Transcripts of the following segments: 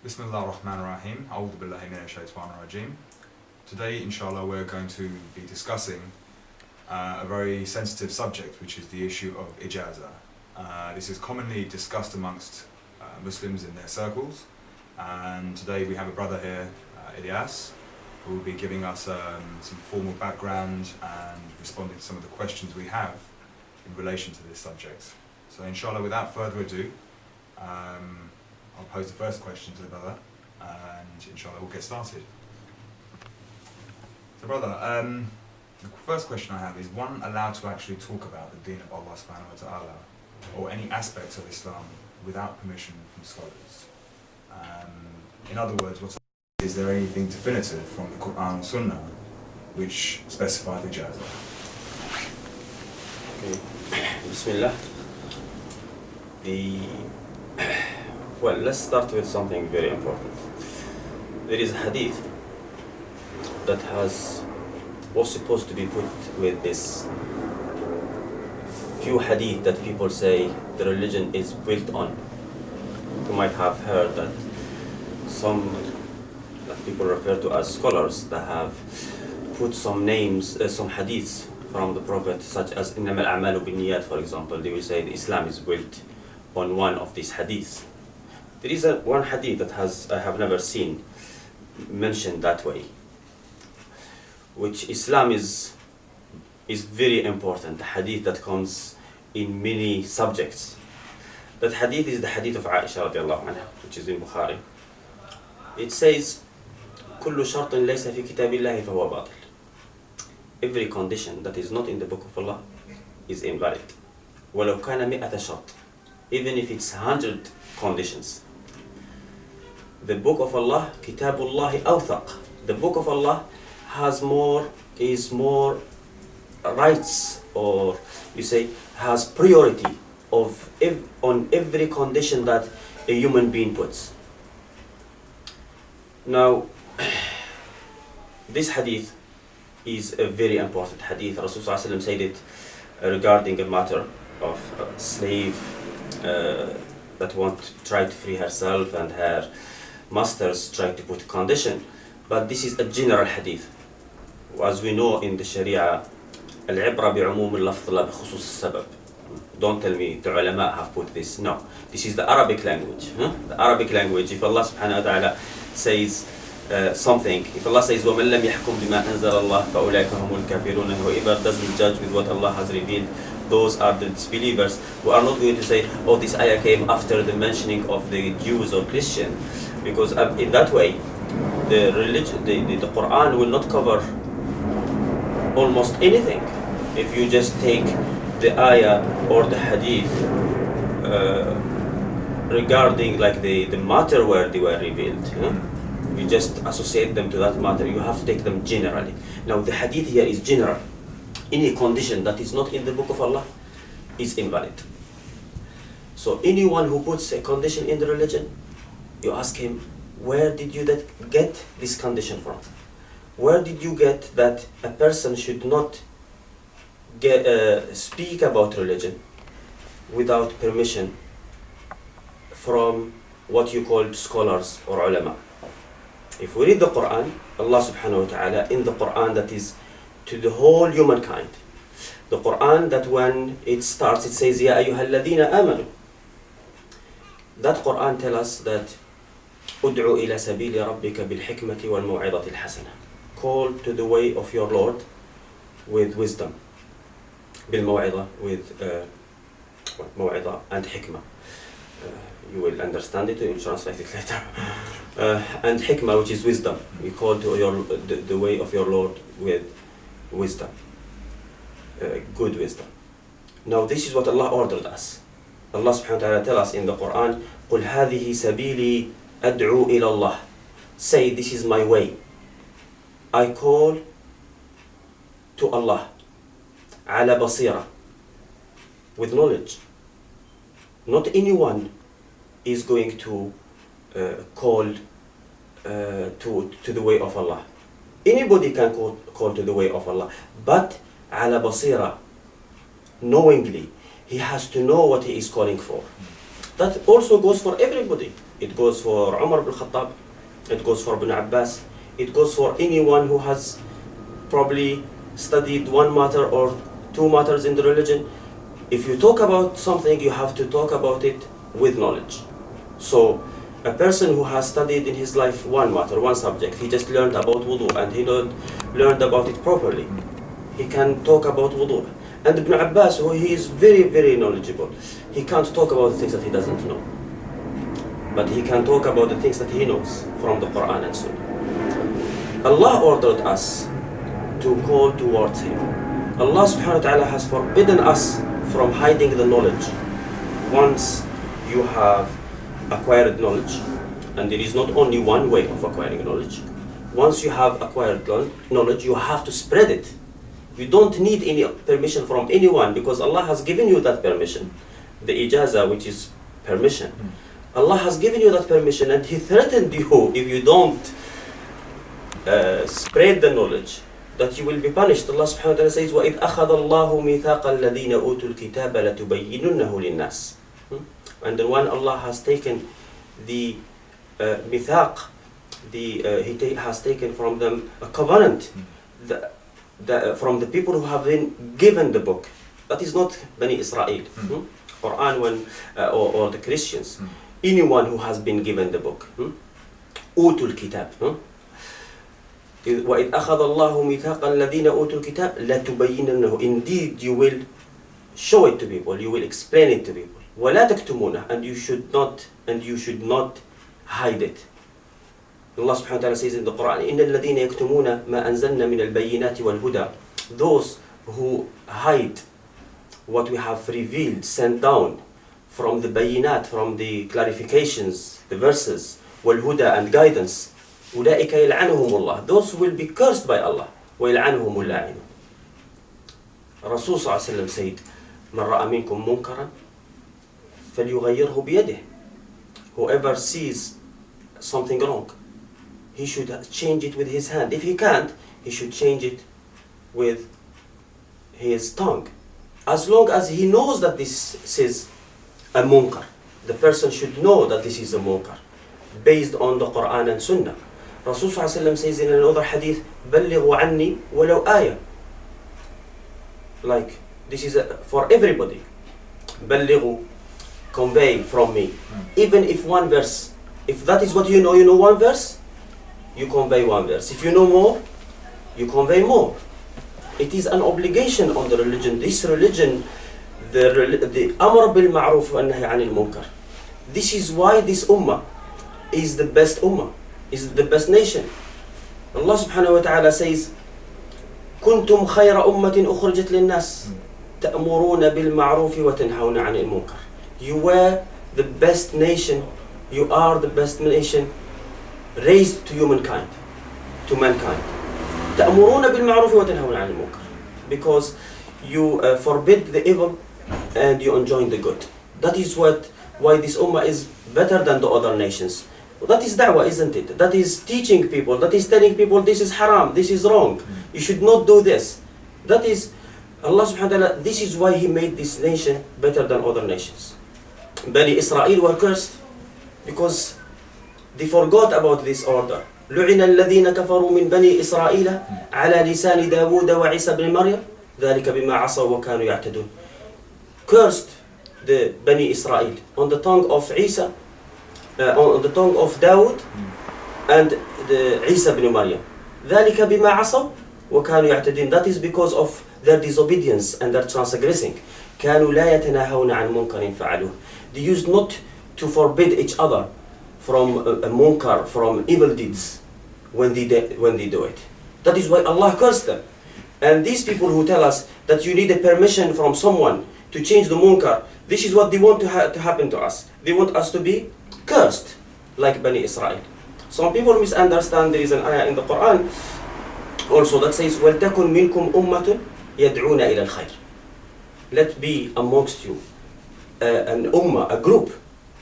Bismillah ar-Rahman ar-Rahim. A'udhu billahi minash shaitanir rajim. Today, inshallah, we're going to be discussing a very sensitive subject, which is the issue of Ijazah. This is commonly discussed amongst Muslims in their circles, and today we have a brother here, Ilyas, who will be giving us some formal background and responding to some of the questions we have in relation to this subject. So inshallah, without further ado, I'll pose the first question to the brother, and inshallah we'll get started. So brother, the first question I have is, one allowed to actually talk about the deen of Allah subhanahu wa ta'ala, or any aspects of Islam, without permission from scholars? In other words, is there anything definitive from the Qur'an and Sunnah which specify the Ijazah? Okay. Bismillah. Well, let's start with something very important. There is a hadith that was supposed to be put with this few hadith that people say the religion is built on. You might have heard that some that people refer to as scholars that have put some names, some hadiths from the Prophet, such as إِنَّمَا الْأَعْمَالُ بِالنِّيَّاتِ, for example. They will say the Islam is built on one of these hadiths. There is one hadith that I have never seen mentioned that way, which Islam is very important, the hadith that comes in many subjects. That hadith is the hadith of Aisha radiallahu anha, which is in Bukhari. It says, كُلُّ شَرْطٍ لَيْسَ فِي كِتَابِ اللَّهِ فَهُوَ بَاطِلٌ. Every condition that is not in the book of Allah is invalid. وَلَوْ كَانَ مِئَةَ شَرْطٍ. Even if it's 100 conditions. The book of Allah, Kitabullahi awthaq. The book of Allah is more rights, or you say has priority on every condition that a human being puts. Now, this hadith is a very important hadith. Rasulullah said it regarding a matter of a slave that try to free herself, and her masters try to put a condition. But this is a general hadith. As we know in the Sharia, al-ibra bi'umum al-lafz la bi-khusus al-sabab. Don't tell me the ulama have put this. No. This is the Arabic language. The Arabic language, if Allah subhanahu wa ta'ala says something, if Allah says وَمَنْ لَمْ يَحْكُمْ بِمَا أَنزَلَ اللَّهُ فَأُولَٰئِكَ هُمُ الْكَافِرُونَ, whoever doesn't judge with what Allah has revealed, those are the disbelievers. We are not going to say, oh, this ayah came after the mentioning of the Jews or Christian, because in that way, the religion, the Qur'an will not cover almost anything. If you just take the ayah or the hadith regarding like the matter where they were revealed, you just associate them to that matter. You have to take them generally. Now the hadith here is general. Any condition that is not in the book of Allah is invalid. So anyone who puts a condition in the religion, you ask him, where did you get this condition from? Where did you get that a person should not speak about religion without permission from what you call scholars or ulama? If we read the Qur'an, Allah subhanahu wa ta'ala in the Qur'an that is to the whole humankind, the Qur'an that when it starts it says Ya ayyuhal ladhina amanu. That Qur'an tells us that ud'u ila sabili rabbika bil hikmati wal maw'idati al hasana. Call to the way of your Lord with wisdom. Bil maw'idha, with maw'idha and hikmah. You will understand it, you will translate it later. And hikmah, which is wisdom. We call to the way of your Lord with wisdom, good wisdom. Now this is what Allah ordered us. Allah subhanahu wa ta'ala tells us in the Qur'an, قُلْ هَذِهِ سَبِيلِي أَدْعُو إِلَى اللَّهِ. Say, this is my way. I call to Allah, على بصيرة, with knowledge. Not anyone is going to call to the way of Allah. Anybody can call to the way of Allah, but على بصيرة, knowingly. He has to know what he is calling for. That also goes for everybody. It goes for Umar ibn Khattab, it goes for Ibn Abbas, it goes for anyone who has probably studied one matter or two matters in the religion. If you talk about something, you have to talk about it with knowledge. So a person who has studied in his life one matter, one subject, he just learned about wudu and he learned about it properly. He can talk about wudu. And Ibn Abbas, who he is very, very knowledgeable, he can't talk about the things that he doesn't know. But he can talk about the things that he knows from the Qur'an and Sunnah. Allah ordered us to call towards Him. Allah subhanahu wa ta'ala has forbidden us from hiding the knowledge. Once you have acquired knowledge, and there is not only one way of acquiring knowledge, once you have acquired knowledge, you have to spread it. You don't need any permission from anyone because Allah has given you that permission. The Ijazah, which is permission. Allah has given you that permission and He threatened you if you don't spread the knowledge that you will be punished. Allah subhanahu wa ta'ala says, وَإِذْ أَخَذَ اللَّهُ مِيثَاقَ الَّذِينَ أُوتُوا الْكِتَابَ لَتُبَيِّنُنَّهُ لِلنَّاسِ. And then when Allah has taken the mithaq, He has taken from them a covenant from the people who have been given the book. That is not Bani Israel, Qur'an or the Christians. Anyone who has been given the book. أُوتُوا الْكِتَابِ. وَإِذْ أَخَذَ اللَّهُ مِيثَاقَ الَّذِينَ أُوتُوا الْكِتَابَ لَتُبَيِّنُنَّهُ. Indeed, you will show it to people, you will explain it to people. وَلَا تَكْتُمُونَهُ. And you should not hide it. Allah subhanahu wa ta'ala says in the Qur'an, إِنَّ الَّذِينَ يَكْتُمُونَ مَا أَنزَلْنَا مِنَ الْبَيِّنَاتِ وَالْهُدَى. Those who hide what we have revealed, sent down from the bayinat, from the clarifications, the verses, wal-huda and guidance, أُولَٰئِكَ يَلْعَنُهُمُ اللَّهُ. Those will be cursed by Allah. وَيَلْعَنُهُمُ اللَّاعِنُ. Rasul sallallahu alayhi wa sallam said, مَنْ رَأَى مِنْكُمْ مُنْكَرًا فَلْيُغَيِّرْهُ بِيَدِهِ. Whoever sees something wrong, he should change it with his hand. If he can't, he should change it with his tongue. As long as he knows that this is a munkar, the person should know that this is a munkar, based on the Qur'an and Sunnah. Rasul sallallahu alayhi wa sallam says in another hadith, بَلِّغُوا عَنِّي وَلَوْ آيَةً. Like, this is for everybody. بَلِّغُوا, convey from me. Even if one verse, if that is what you know one verse, you convey one verse. If you know more, you convey more. It is an obligation on the religion. This religion, the Amr bil Ma'ruf wa Nahy anil Munkar. This is why this ummah is the best ummah, is the best nation. Allah subhanahu wa ta'ala says, كنتم خير أمة أخرجت للناس تأمرون بالمعروف وتنهون عن المنكر. You were the best nation, you are the best nation raised to humankind, to mankind. تأمرون بالمعروف وتنهون عن المنكر. Because you forbid the evil and you enjoin the good. That is why this ummah is better than the other nations. That is da'wah, isn't it? That is teaching people, that is telling people this is haram, this is wrong, you should not do this. That is, Allah subhanahu wa ta'ala, this is why He made this nation better than other nations. Bani Israel were cursed because they forgot about this order. لُعِنَ الَّذِينَ كَفَرُوا مِنْ بَنِي إِسْرَائِيلَ عَلَى لِسَانِ دَاوُودَ وَعِيسَى بْنِ مَرْيَمَ ذَلِكَ بِمَا عَصَوْا وَكَانُوا يَعْتَدُونَ. Cursed the Bani Israel on the tongue of Isa, on the tongue of Dawood and the Isa ibn Maryam. ذَلِكَ بِمَا عَصَوْا وَكَانُوا يَعْتَدُونَ. That is because of their disobedience and their transgressing. كَانُوا لَا يَتَنَاهَوْنَ عَنْ مُنْكَرٍ فَعَلُوهُ. They used not to forbid each other from a munkar, from evil deeds when they do it. That is why Allah cursed them. And these people who tell us that you need a permission from someone to change the munkar, this is what they want to happen to us. They want us to be cursed like Bani Israel. Some people misunderstand. There is an ayah in the Qur'an also that says وَلْتَكُنْ مِنْكُمْ أُمَّةٌ يَدْعُونَ إِلَى الْخَيْرِ. Let be amongst you an ummah, a group,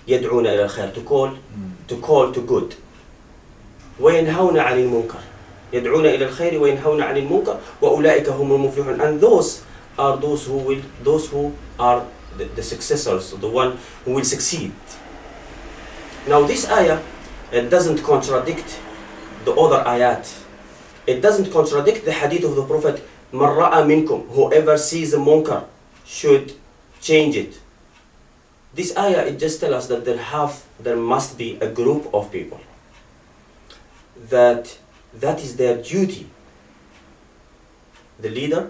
يَدْعُونَ إِلَى الْخَيْرِ, to call to good. وَيَنْهَوْنَ عَنِ الْمُنْكَرِ. يَدْعُونَ إِلَى الْخَيْرِ وَيَنْهَوْنَ عَنِ الْمُنْكَرِ وَأُولَٰئِكَ هُمُ الْمُفْلِحُونَ. And those are those who are the successors, the one who will succeed. Now this ayah, it doesn't contradict the other ayat. It doesn't contradict the hadith of the Prophet, "Man ra'a minkum," whoever sees a munkar should change it. This ayah, it just tells us that there must be a group of people that is their duty. The leader,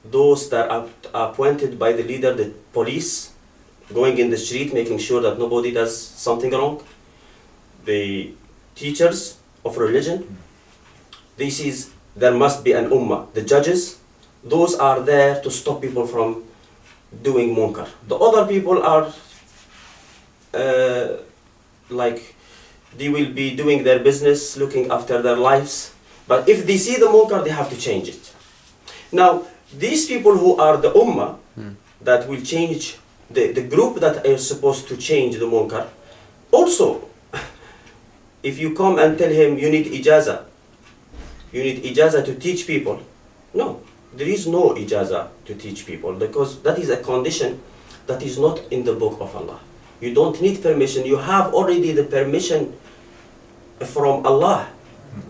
those that are appointed by the leader, the police, going in the street, making sure that nobody does something wrong, the teachers of religion, there must be an ummah. The judges, those are there to stop people from doing munkar. The other people are like, they will be doing their business, looking after their lives. But if they see the munkar, they have to change it. Now, these people who are the ummah, that will change, the group that are supposed to change the munkar, also, if you come and tell him you need ijazah to teach people, no, there is no ijazah to teach people, because that is a condition that is not in the book of Allah. You don't need permission. You have already the permission from Allah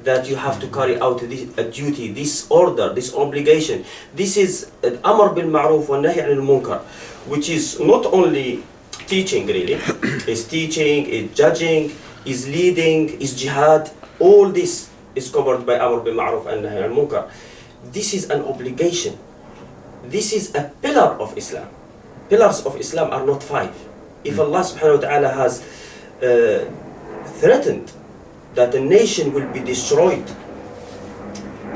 that you have to carry out a duty, this order, this obligation. This is al-amr bil ma'ruf wa nahy anil munkar, which is not only teaching really, is teaching, is judging, is leading, is jihad. All this is covered by amr bil ma'ruf and nahy anil munkar. This is an obligation. This is a pillar of Islam. Pillars of Islam are not 5. If Allah subhanahu wa ta'ala has threatened that a nation will be destroyed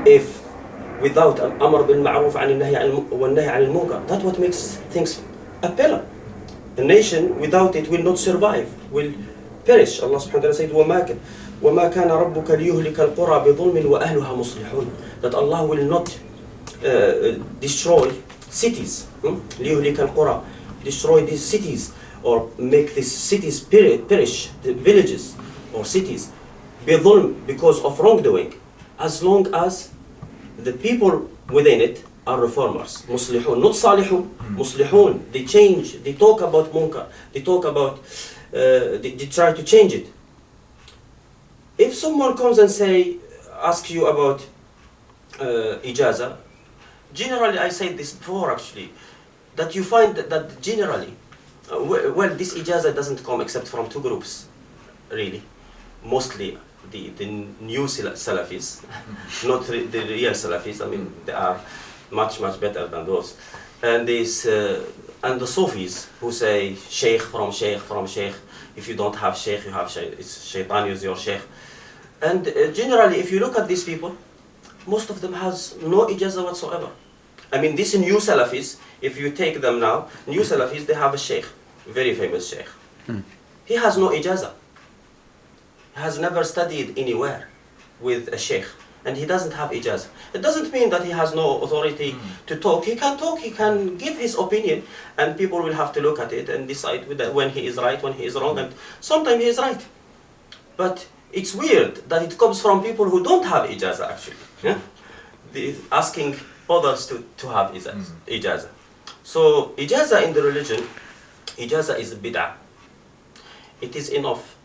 if without an amr bil ma'ruf and nahy anil munkar, that's what makes things a pillar. A nation without it will not survive, will perish. Allah subhanahu wa ta'ala said, وَمَا كَانَ رَبُّكَ لِيُهْلِكَ الْقُرَى بِظُلْمٍ وَأَهْلُهَا مُصْلِحُونَ. That Allah will not destroy cities. لِيُهْلِكَ الْقُرَى, destroy these cities, or make these cities perish, the villages or cities, بِظُلْم, because of wrongdoing, as long as the people within it are reformers, muslihun, not salihun, muslihun. They change, they talk about munkar, they talk about, they try to change it. If someone comes and asks you about ijazah, generally, I said this before actually, that you find that generally, well, this ijazah doesn't come except from 2 groups, really. Mostly the new Salafis, not the real Salafis. I mean, they are much better than those. And and the Sufis who say Sheikh from Sheikh from Sheikh. If you don't have Sheikh, you have Sheikh. It's Shaitan is your Sheikh. And generally, if you look at these people, most of them has no ijazah whatsoever. I mean, these new Salafis, if you take them now, new Salafis, they have a Sheikh, very famous Sheikh. He has no ijazah. He has never studied anywhere with a Sheikh, and he doesn't have ijazah. It doesn't mean that he has no authority to talk. He can talk, he can give his opinion, and people will have to look at it and decide when he is right, when he is wrong, and sometimes he is right. But it's weird that it comes from people who don't have ijazah actually. Yeah? Asking others to have ijazah. So ijazah in the religion, ijazah is bid'ah. It is enough,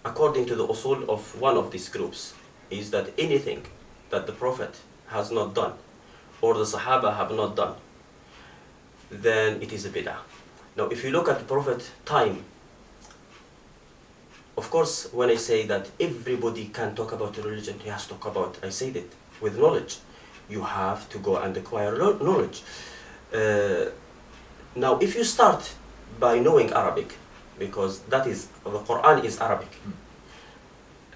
according to the usul of one of these groups, is that anything that the Prophet has not done or the Sahaba have not done, then it is a bid'ah. Now, if you look at the Prophet time, of course, when I say that everybody can talk about the religion, he has to talk about, I said it, with knowledge. You have to go and acquire knowledge. Now, if you start by knowing Arabic, because the Qur'an is Arabic,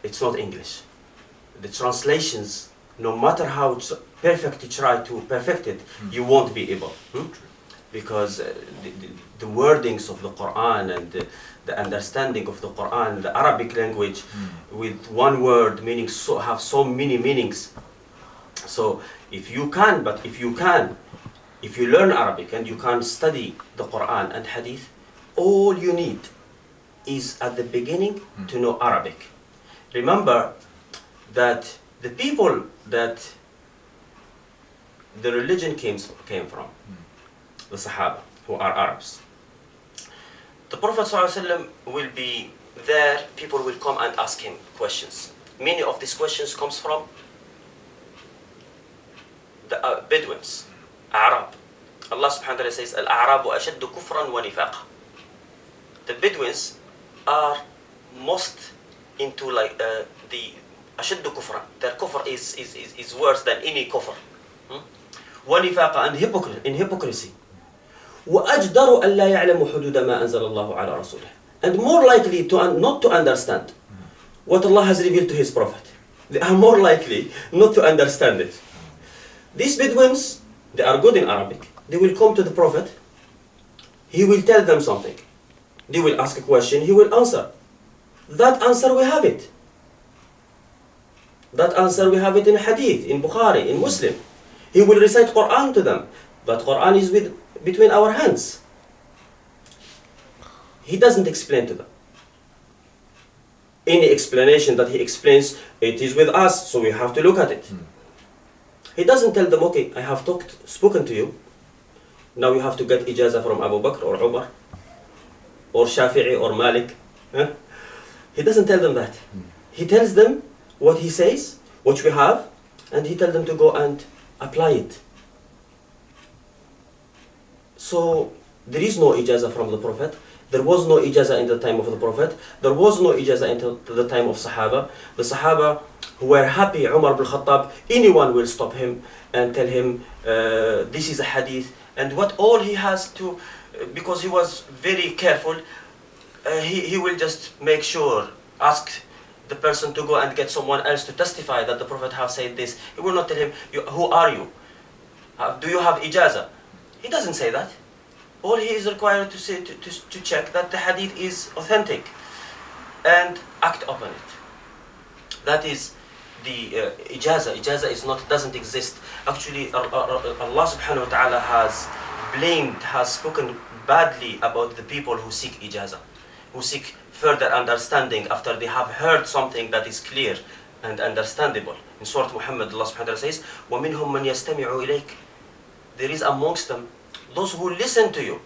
it's not English. The translations, no matter how perfect you try to perfect it, you won't be able. Because the wordings of the Qur'an and the understanding of the Qur'an, the Arabic language, with one word meaning have so many meanings. So if you learn Arabic and you can study the Qur'an and Hadith, all you need is at the beginning to know Arabic. Remember that the people that the religion came from, the Sahaba, who are Arabs, The Prophet ﷺ will be there, people will come and ask him questions. Many of these questions comes from the Bedouins, Arab. Allah subhanahu wa ta'ala says, Al-A'rabu ashaddu kufran wa nifaqa. The Bedouins are most into like the ashaddu kufran. Their kufr is worse than any kufr. Wa nifaqa, and hypocrisy. وأجدر ألا يعلم حدود ما أنزل الله على رسوله. And more likely to not to understand what Allah has revealed to His Prophet. They are more likely not to understand it. These Bedouins, they are good in Arabic. They will come to the Prophet. He will tell them something. They will ask a question. He will answer. That answer we have it. That answer we have it in Hadith, in Bukhari, in Muslim. He will recite Qur'an to them. But Qur'an is between our hands. He doesn't explain to them. Any explanation that he explains, it is with us, so we have to look at it. He doesn't tell them, okay, I have spoken to you. Now you have to get Ijazah from Abu Bakr or Umar or Shafi'i or Malik. He doesn't tell them that. He tells them what he says, what we have, and he tells them to go and apply it. So there is no Ijazah from the Prophet. There was no Ijazah in the time of the Prophet. There was no Ijazah until the time of Sahaba. The Sahaba who were happy, Umar ibn Khattab, anyone will stop him and tell him, this is a hadith. And what all he has to, because he was very careful, he will just make sure, ask the person to go and get someone else to testify that the Prophet have said this. He will not tell him, who are you? Do you have Ijazah? He doesn't say that. All he is required to say to check that the hadith is authentic and act upon it. That is the Ijazah. Ijazah is not, doesn't exist. Actually, Allah subhanahu wa ta'ala has spoken badly about the people who seek Ijazah, who seek further understanding after they have heard something that is clear and understandable. In Surah Muhammad, Allah subhanahu wa ta'ala says, وَمِنْهُمْ مَنْ يَسْتَمِعُ إِلَيْكَ. There is amongst them those who listen to you.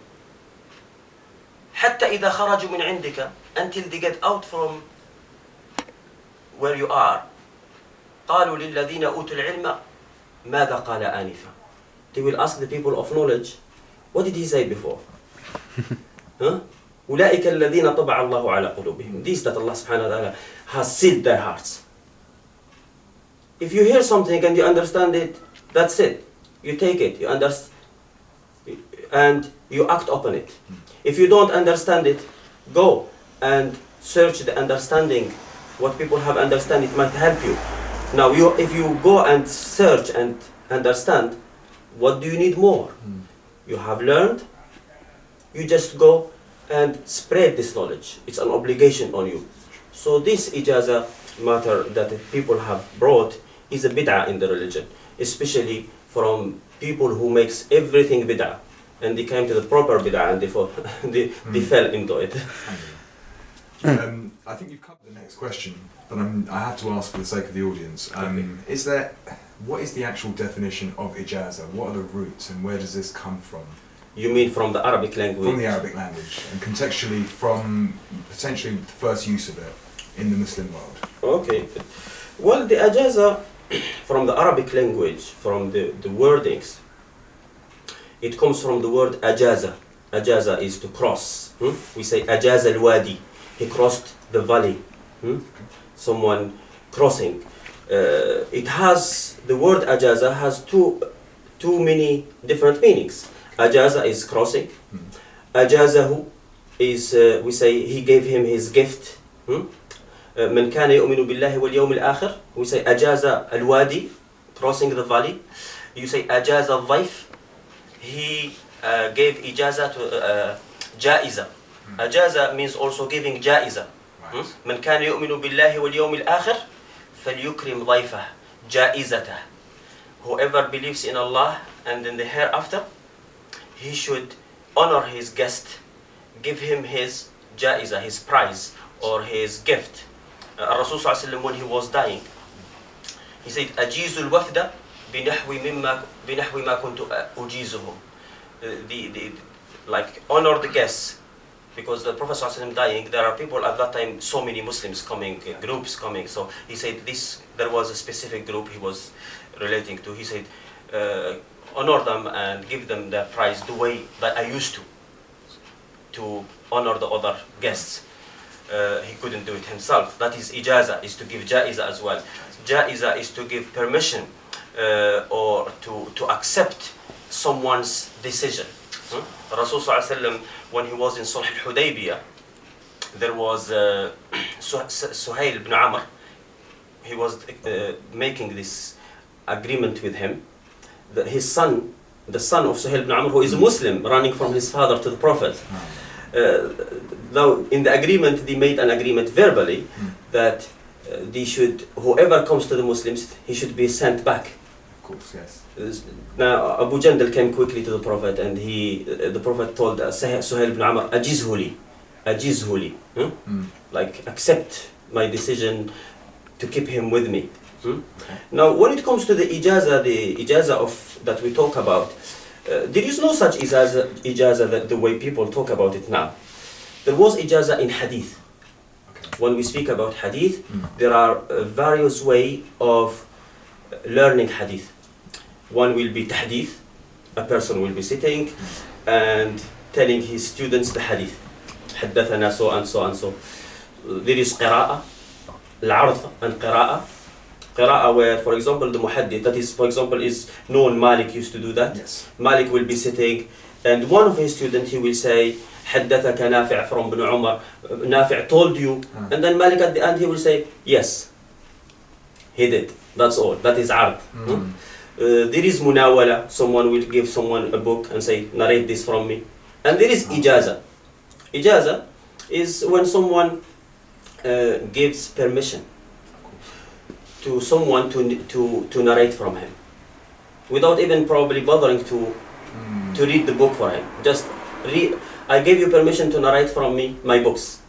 حتى إذا خرجوا من عندك, until they get out from where you are. قالوا للذين أوتوا العلم ماذا قال آنفا. They will ask the people of knowledge, what did he say before? أولئك الذين طبع الله على قلوبهم. These that Allah subhanahu wa ta'ala has sealed their hearts. If you hear something and you understand it, that's it. You take it, you understand, and you act upon it. If you don't understand it, go and search the understanding. What people have understand, it might help you. Now, if you go and search and understand, what do you need more? You have learned, you just go and spread this knowledge. It's an obligation on you. So this Ijazah matter that people have brought is a bid'ah in the religion, especially from people who makes everything bid'ah. And they came to the proper bid'ah and they fell into it. I think you've covered the next question, but I have to ask for the sake of the audience. What is the actual definition of Ijazah? What are the roots and where does this come from? You mean from the Arabic language? From the Arabic language, and contextually from potentially the first use of it in the Muslim world. Okay. Well, the Ijazah from the Arabic language, from the wordings, it comes from the word Ajaza. Ajaza is to cross. We say Ajaza al-Wadi. He crossed the valley. Someone crossing. It has, the word Ajaza has too many different meanings. Ajaza is crossing. Ajazahu is, we say, he gave him his gift. من كان يؤمن بالله واليوم الآخر. We say Ajaza al-Wadi, crossing the valley. You say Ajaza al-Dhaif. He gave Ijazah to Jaiza. Ijaza means also giving Jaiza. من كان يؤمن بالله واليوم الآخر فليكرم ضيفه جائزته. Whoever believes in Allah and in the hereafter, he should honor his guest, give him his Jaiza, his prize or his gift. Rasul sallallahu alaihi wasallam, when he was dying, he said, أجيز الوفد بنحو ما كنت أجيزهم. Like honor the guests because the Prophet ﷺ dying, there are people at that time, so many Muslims coming, groups coming. So he said there was a specific group he was relating to. He said, honor them and give them their prize the way that I used to honor the other guests. He couldn't do it himself. That is ijazah, is to give jaiza as well. Jaiza is to give permission or to accept someone's decision. Rasul ﷺ, when he was in Sulh al-Hudaybiyah, there was Suhail ibn Amr. He was making this agreement with him. His son, the son of Suhail ibn Amr, who is a Muslim, running from his father to the Prophet. Though in the agreement, they made an agreement verbally that whoever comes to the Muslims, he should be sent back. Of course, yes. Now Abu Jandal came quickly to the Prophet, and the Prophet told Suhail ibn Amr, ajizhuli, like accept my decision to keep him with me. Okay. Now, when it comes to the ijazah that we talk about, there is no such ijazah that the way people talk about it now. There was ijazah in hadith. Okay. When we speak about hadith, there are various ways of learning hadith. One will be tahdith. A person will be sitting and telling his students the hadith. حدثنا so and so and so. There is qira'ah, al-'arth and qira'ah. Qira'ah where, for example, the muhaddith, that is, for example, is known, Malik used to do that. Yes. Malik will be sitting, and one of his students, he will say, حدثك نافع from Ibn Umar. Nafi' told you. And then Malik at the end, he will say, yes, he did. That's all. That is 'ard. There is munawala. Someone will give someone a book and say, narrate this from me. And there is ijazah. Ijazah is when someone gives permission to someone to narrate from him, without even probably bothering to read the book for him. Just read. I gave you permission to narrate from me my books.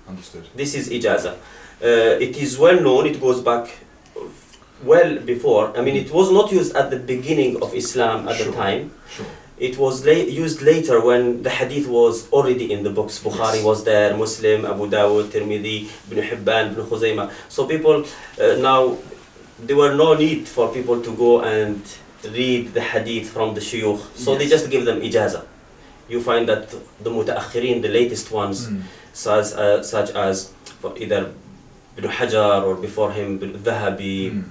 Understood. This is ijazah. It is well known. It goes back well before. I mean, it was not used at the beginning of Islam at the time. Sure. It was used later when the hadith was already in the books. Bukhari was there, Muslim, Abu Dawud, Tirmidhi, Ibn Hibban, Ibn Khuzaymah. So people now, there were no need for people to go and read the hadith from the shuyukh. So they just give them ijazah. You find that the mutaakhirin, the latest ones, such as either Ibn Hajar or before him Ibn Dhahabi,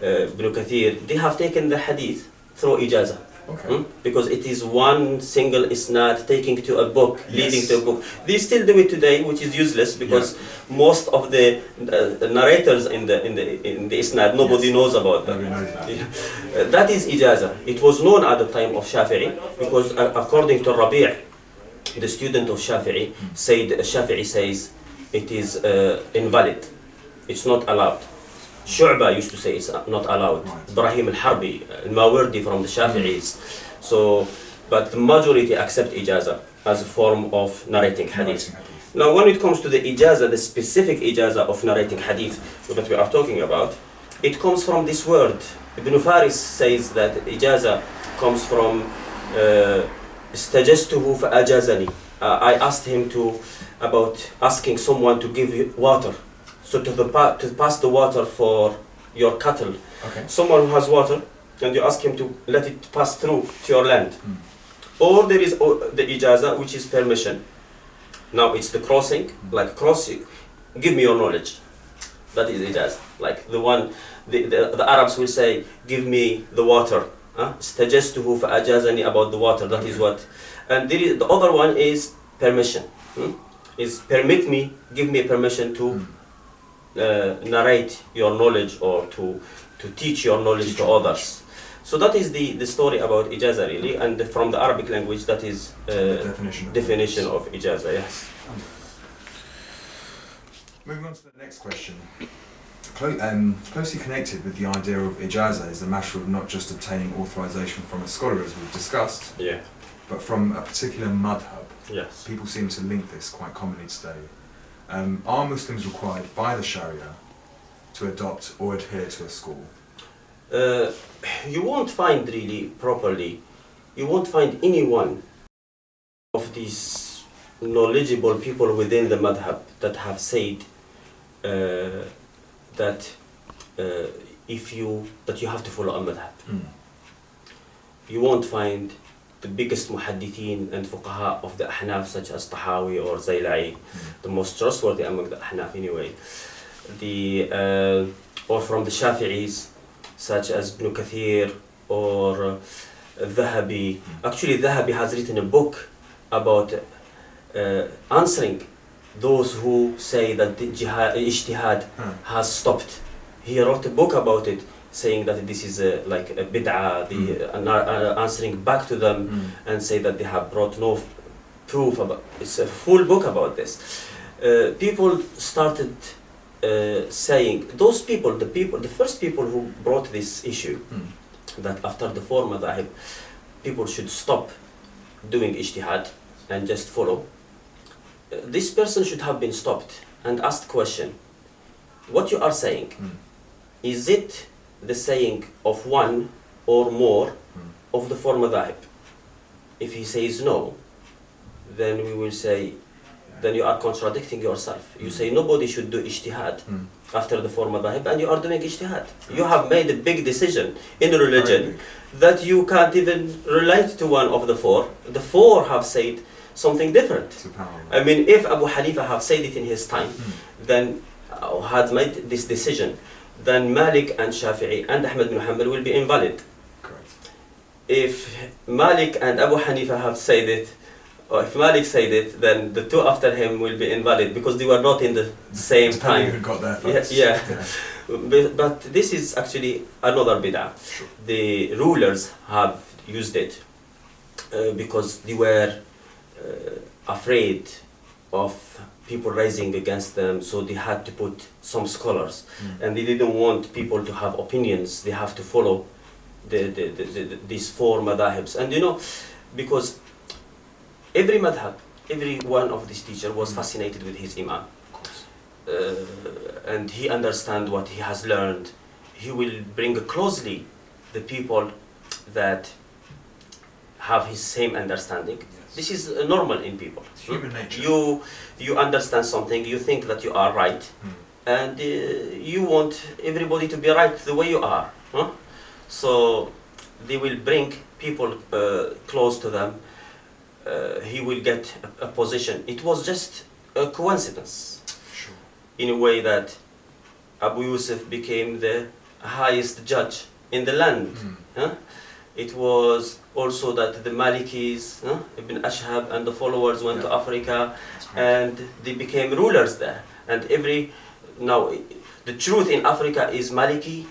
Ibn Kathir, they have taken the hadith through ijazah. Okay. Because it is one single isnad taking to a book, leading to a book. They still do it today, which is useless because most of the narrators in the isnad, nobody knows about them. That is ijazah. It was known at the time of Shafi'i because according to Rabi', the student of Shafi'i, Shafi'i says it is invalid. It's not allowed. Shu'ba used to say it's not allowed. Ibrahim al-Harbi, al-Mawardi from the Shafi'is. So, but the majority accept ijazah as a form of narrating hadith. Now, when it comes to the ijazah, the specific ijazah of narrating hadith that we are talking about, it comes from this word. Ibn Faris says that ijazah comes from استجزته فأجازني. I asked him about asking someone to give you water. So to pass the water for your cattle. Okay. Someone who has water, and you ask him to let it pass through to your land. Or there is the ijazah, which is permission. Now it's the crossing, like crossing. Give me your knowledge. That is ijazah. Like the one, the Arabs will say, give me the water. استجزته فأجازني, about the water. That is what. And the other one is permission. Is permit me, give me permission to narrate your knowledge or to teach your knowledge to others. So that is the story about ijazah really, and from the Arabic language that is definition of ijazah. Yes. Moving on to the next question. Closely connected with the idea of ijazah is the matter of not just obtaining authorization from a scholar, as we've discussed, but from a particular madhab. Yes. People seem to link this quite commonly today. Are Muslims required by the Sharia to adopt or adhere to a school? You won't find really properly, you won't find anyone of these knowledgeable people within the madhab that have said that you have to follow a madhab. You won't find the biggest muhaddithin and fuqaha of the ahnaf such as Tahawi or Zayla'i, the most trustworthy among the ahnaf anyway, or from the Shafi'is such as Ibn Kathir or Dhahabi. Actually, Dhahabi has written a book about answering those who say that the ijtihad has stopped. He wrote a book about it, saying that this is like a bid'ah, answering back to them and say that they have brought no proof about. It's a full book about this. People started saying, those people, the first people who brought this issue, that after the four madhahib, people should stop doing ijtihad and just follow. This person should have been stopped and asked question, what you are saying, is it the saying of one or more of the four madhahib? If he says no, then we will say, then you are contradicting yourself. You say nobody should do ijtihad after the four madhahib, and you are doing ijtihad. You have made a big decision in religion that you can't even relate to one of the four. The four have said something different. I mean, if Abu Hanifa have said it in his time, then had made this decision, then Malik and Shafi'i and Ahmad bin Hanbal will be invalid. Correct. If Malik and Abu Hanifa have said it, or if Malik said it, then the two after him will be invalid because they were not in the same time. Who got there first. Yeah. But this is actually another bid'ah. Sure. The rulers have used it because they were afraid of people rising against them, so they had to put some scholars, and they didn't want people to have opinions. They have to follow these four madhahibs, and because every madhab, every one of these teachers was fascinated with his imam, and he understands what he has learned. He will bring closely the people that have his same understanding. This is normal in people. It's human nature. You understand something, you think that you are right, and you want everybody to be right the way you are. So they will bring people close to them. He will get a position. It was just a coincidence, Sure. in a way that Abu Yusuf became the highest judge in the land. It was also that the Malikis, Ibn Ashhab and the followers went to Africa, and they became rulers there. And now the truth in Africa is Maliki,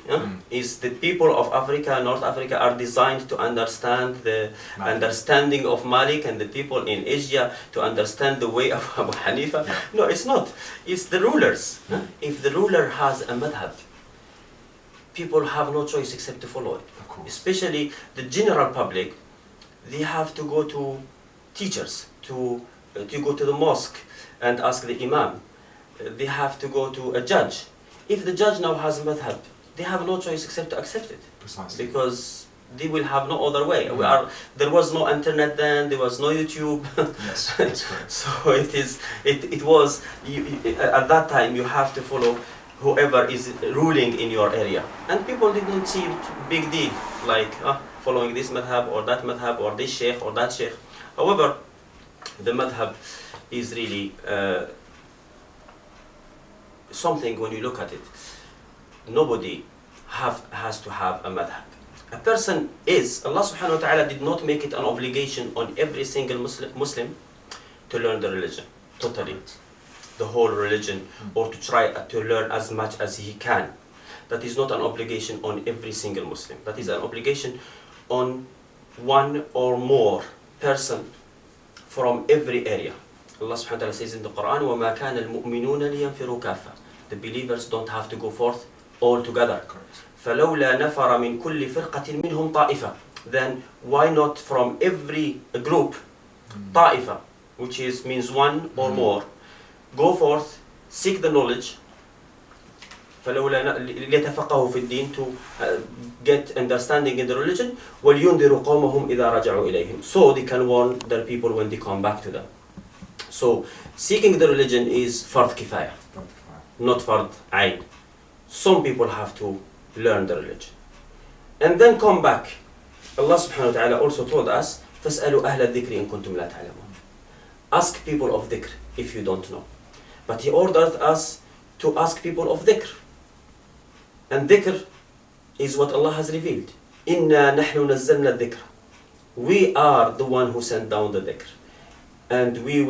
is the people of Africa, North Africa, are designed to understand the understanding of Malik, and the people in Asia to understand the way of Abu Hanifa. No, it's not. It's the rulers. If the ruler has a madhab, people have no choice except to follow it. Especially the general public, they have to go to teachers, to go to the mosque and ask the imam. They have to go to a judge. If the judge now has a madhab, they have no choice except to accept it. Precisely. Because they will have no other way. There was no internet then, there was no YouTube. Yes, that's correct. So it was, at that time you have to follow whoever is ruling in your area. And people didn't see it big deal, like following this madhab or that madhab or this sheikh or that sheikh. However, the madhab is really something, when you look at it, nobody has to have a madhab. A person Allah subhanahu wa ta'ala did not make it an obligation on every single Muslim to learn the religion, totally. The whole religion, or to try to learn as much as he can. That is not an obligation on every single Muslim. That is an obligation on one or more person from every area. Allah subhanahu wa ta'ala says in the Qur'an, وَمَا كَانَ الْمُؤْمِنُونَ لِيَنْفِرُوا كَافَّةً. The believers don't have to go forth all together. فَلَوْلَا نَفَرَ مِنْ كُلِّ فِرْقَةٍ مِنْهُمْ طَائِفَةً. Then why not from every group, طائفة, which means one or more, go forth, seek the knowledge, ليتفقهوا في الدين, to get understanding in the religion, وَلْيُنْذِرُوا قَوْمَهُمْ إِذَا رَجَعُوا إِلَيْهِمْ, so they can warn their people when they come back to them. So seeking the religion is fard kifaya, not fard ayn. Some people have to learn the religion. And then come back. Allah subhanahu wa ta'ala also told us, فَاسْأَلُوا أَهْلَ الذِّكْرِ إِن كُنْتُمْ لَا تَعْلَمُونَ. Ask people of dhikr if you don't know. But He ordered us to ask people of dhikr. And dhikr is what Allah has revealed. إِنَّا نَحْنُ نَزَّلْنَا الذِّكْرَ. We are the one who sent down the dhikr. And we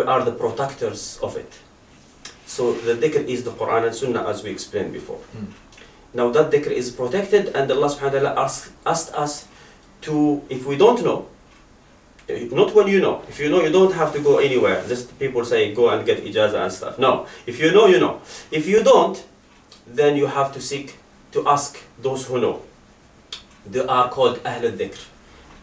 are the protectors of it. So the dhikr is the Qur'an and Sunnah, as we explained before. Now that dhikr is protected, and Allah subhanahu wa ta'ala asked us to, if we don't know, not when you know. If you know, you don't have to go anywhere. Just people say, go and get Ijazah and stuff. No. If you know, you know. If you don't, then you have to ask those who know. They are called Ahl al-Dhikr.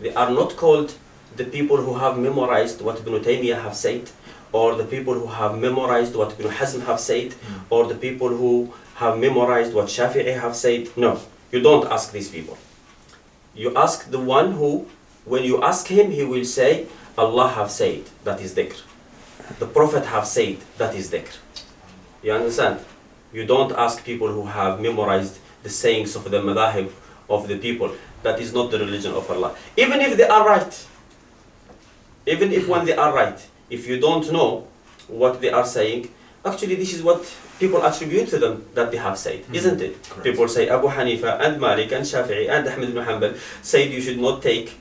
They are not called the people who have memorized what Ibn Taymiyyah have said, or the people who have memorized what Ibn Hazm have said, or the people who have memorized what Shafi'i have said. No, you don't ask these people. You ask the one who, when you ask him, he will say, Allah have said, that is dhikr. The Prophet have said, that is dhikr. You understand? You don't ask people who have memorized the sayings of the madhab of the people. That is not the religion of Allah. Even if they are right. Even if when they are right. If you don't know what they are saying, actually this is what people attribute to them that they have said, isn't it? Correct. People say Abu Hanifa and Malik and Shafi'i and Ahmed ibn Hanbal said you should not take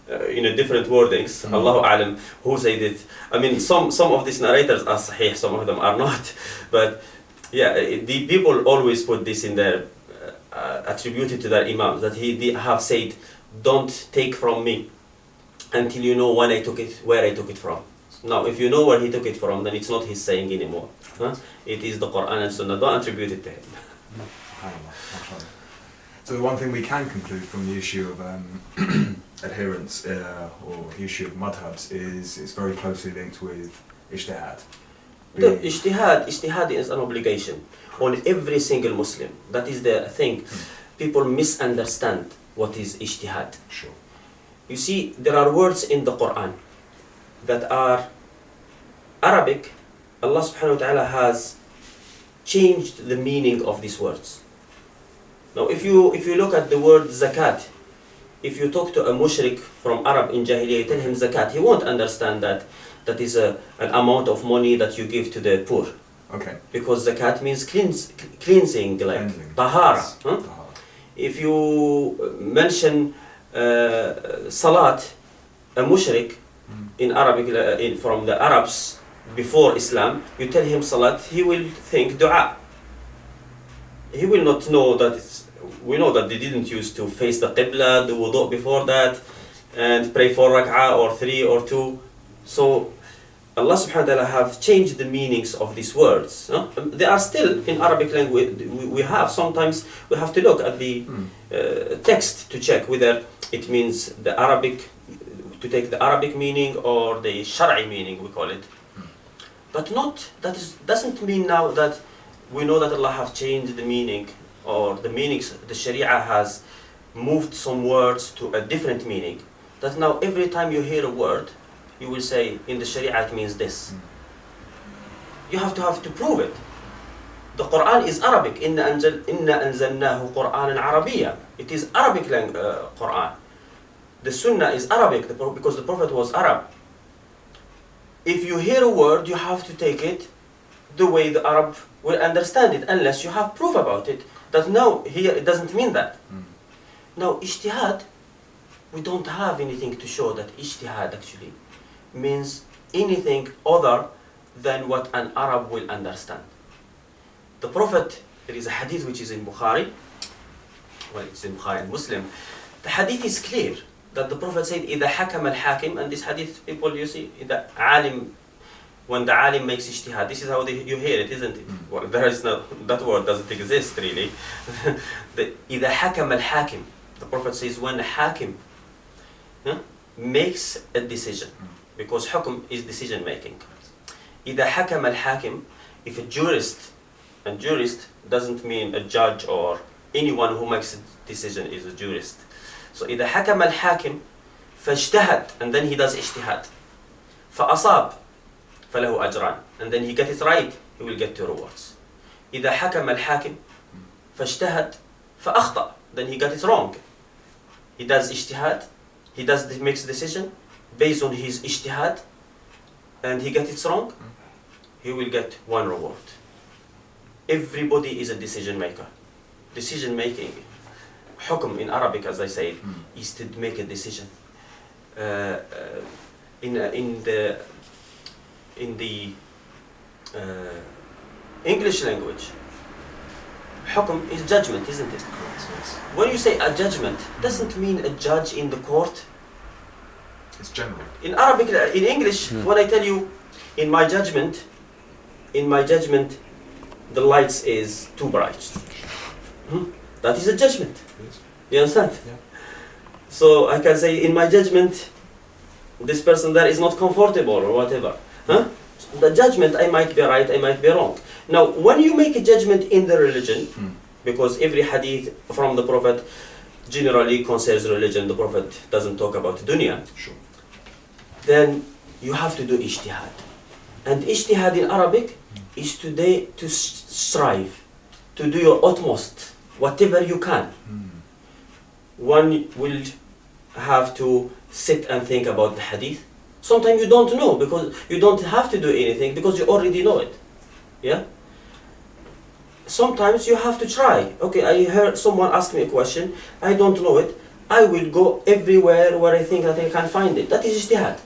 different wordings. Allahu A'lam, who said it? I mean, some of these narrators are sahih, some of them are not. But yeah, the people always put this in their attributed to their imams, that they have said, don't take from me until you know when I took it, where I took it from. Now, if you know where he took it from, then it's not his saying anymore. It is the Qur'an and Sunnah. Don't attribute it to him. So the one thing we can conclude from the issue of adherence or the issue of madhabs is it's very closely linked with ijtihad. The ijtihad is an obligation on every single Muslim. That is the thing. People misunderstand what is ijtihad. Sure. You see, there are words in the Qur'an that are Arabic. Allah subhanahu wa ta'ala has changed the meaning of these words. Now, if you look at the word zakat, if you talk to a mushrik from Arab in Jahiliyyah, you tell him zakat, he won't understand that is an amount of money that you give to the poor. Okay. Because zakat means cleansing, like tahara. Huh? If you mention salat, a mushrik in Arabic, from the Arabs before Islam, you tell him salat, he will think dua. He will not know that we know that they didn't used to face the qibla, the wudu before that, and pray 4 rak'ah or 3 or 2. So Allah subhanahu wa ta'ala have changed the meanings of these words. They are still in Arabic language. We have to look at the text to check whether it means the Arabic, to take the Arabic meaning or the Shar'i meaning, we call it. But doesn't mean now that we know that Allah have changed the meaning, or the meanings, the Sharia has moved some words to a different meaning. That now every time you hear a word, you will say, in the Sharia it means this. You have to prove it. The Qur'an is Arabic. Inna anzalnahu Qur'anan Arabiyya. It is Arabic Qur'an. The Sunnah is Arabic because the Prophet was Arab. If you hear a word, you have to take it the way the Arab will understand it, unless you have proof about it. That no, here it doesn't mean that. Now, ijtihad, we don't have anything to show that ijtihad actually means anything other than what an Arab will understand. The Prophet, there is a hadith which is in Bukhari, well, it's in Bukhari and Muslim. The hadith is clear that the Prophet said, إِذَا حَكَمَ الْحَاكِمْ, and this hadith, people, you see, when the alim makes ijtihad, this is how you hear it, isn't it? Well, there is no, that word doesn't exist really. إِذَا حَكَمَ الْحَاكِمْ, the Prophet says, when the hakim makes a decision, because hukm is decision making. إِذَا حَكَمَ الْحَاكِمْ, if a jurist, and jurist doesn't mean a judge or anyone who makes a decision is a jurist. So إِذَا حَكَمَ الْحَاكِمْ فَاجْتَهَدْ, and then he does ijtihad. فَأَصَابْ, فله أجران. And then he get it right, he will get 2 rewards. إذا حكم الحاكم فاجتهد فأخطأ, then he got it wrong. He does ijtihad, makes decision based on his ijtihad, and he gets it wrong, he will get 1 reward. Everybody is a decision maker. Decision making, hukm in Arabic, as I said, is to make a decision. In the English language, hukm is judgment, isn't it? Yes. When you say a judgment, doesn't mean a judge in the court. It's general. In Arabic, in English, when I tell you, in my judgment, the lights is too bright. That is a judgment. Yes. You understand? Yeah. So I can say, in my judgment, this person there is not comfortable or whatever. The judgment, I might be right, I might be wrong. Now, when you make a judgment in the religion, because every hadith from the Prophet generally concerns religion, the Prophet doesn't talk about dunya, Sure. then you have to do ijtihad. And ijtihad in Arabic is today to strive, to do your utmost, whatever you can. One will have to sit and think about the hadith. Sometimes you don't know, because you don't have to do anything, because you already know it. Yeah? Sometimes you have to try. Okay, I heard someone ask me a question, I don't know it, I will go everywhere where I think that I can find it. That is ijtihad.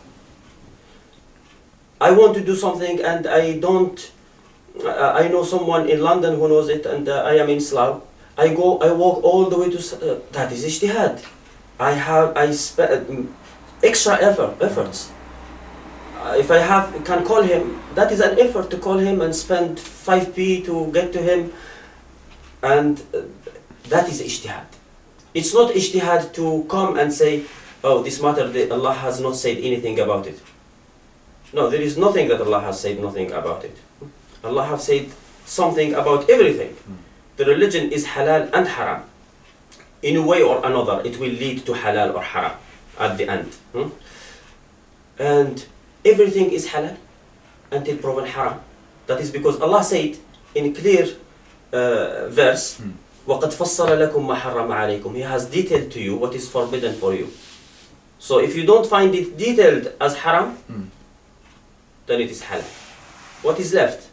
I want to do something and I know someone in London who knows it, and I am in Slough. I walk all the way to, that is ijtihad. I spend extra efforts. If I can call him, that is an effort to call him and spend 5p to get to him, and that is ijtihad. It's not ijtihad to come and say, oh, this matter, Allah has not said anything about it. No, there is nothing that Allah has said nothing about it. Allah has said something about everything. The religion is halal and haram. In a way or another, it will lead to halal or haram at the end. And everything is halal until proven haram. That is because Allah said in clear verse, وَقَدْ فَصَّلَ لَكُمْ مَا حَرَّمَ عَلَيْكُمْ. He has detailed to you what is forbidden for you. So if you don't find it detailed as haram, then it is halal. What is left?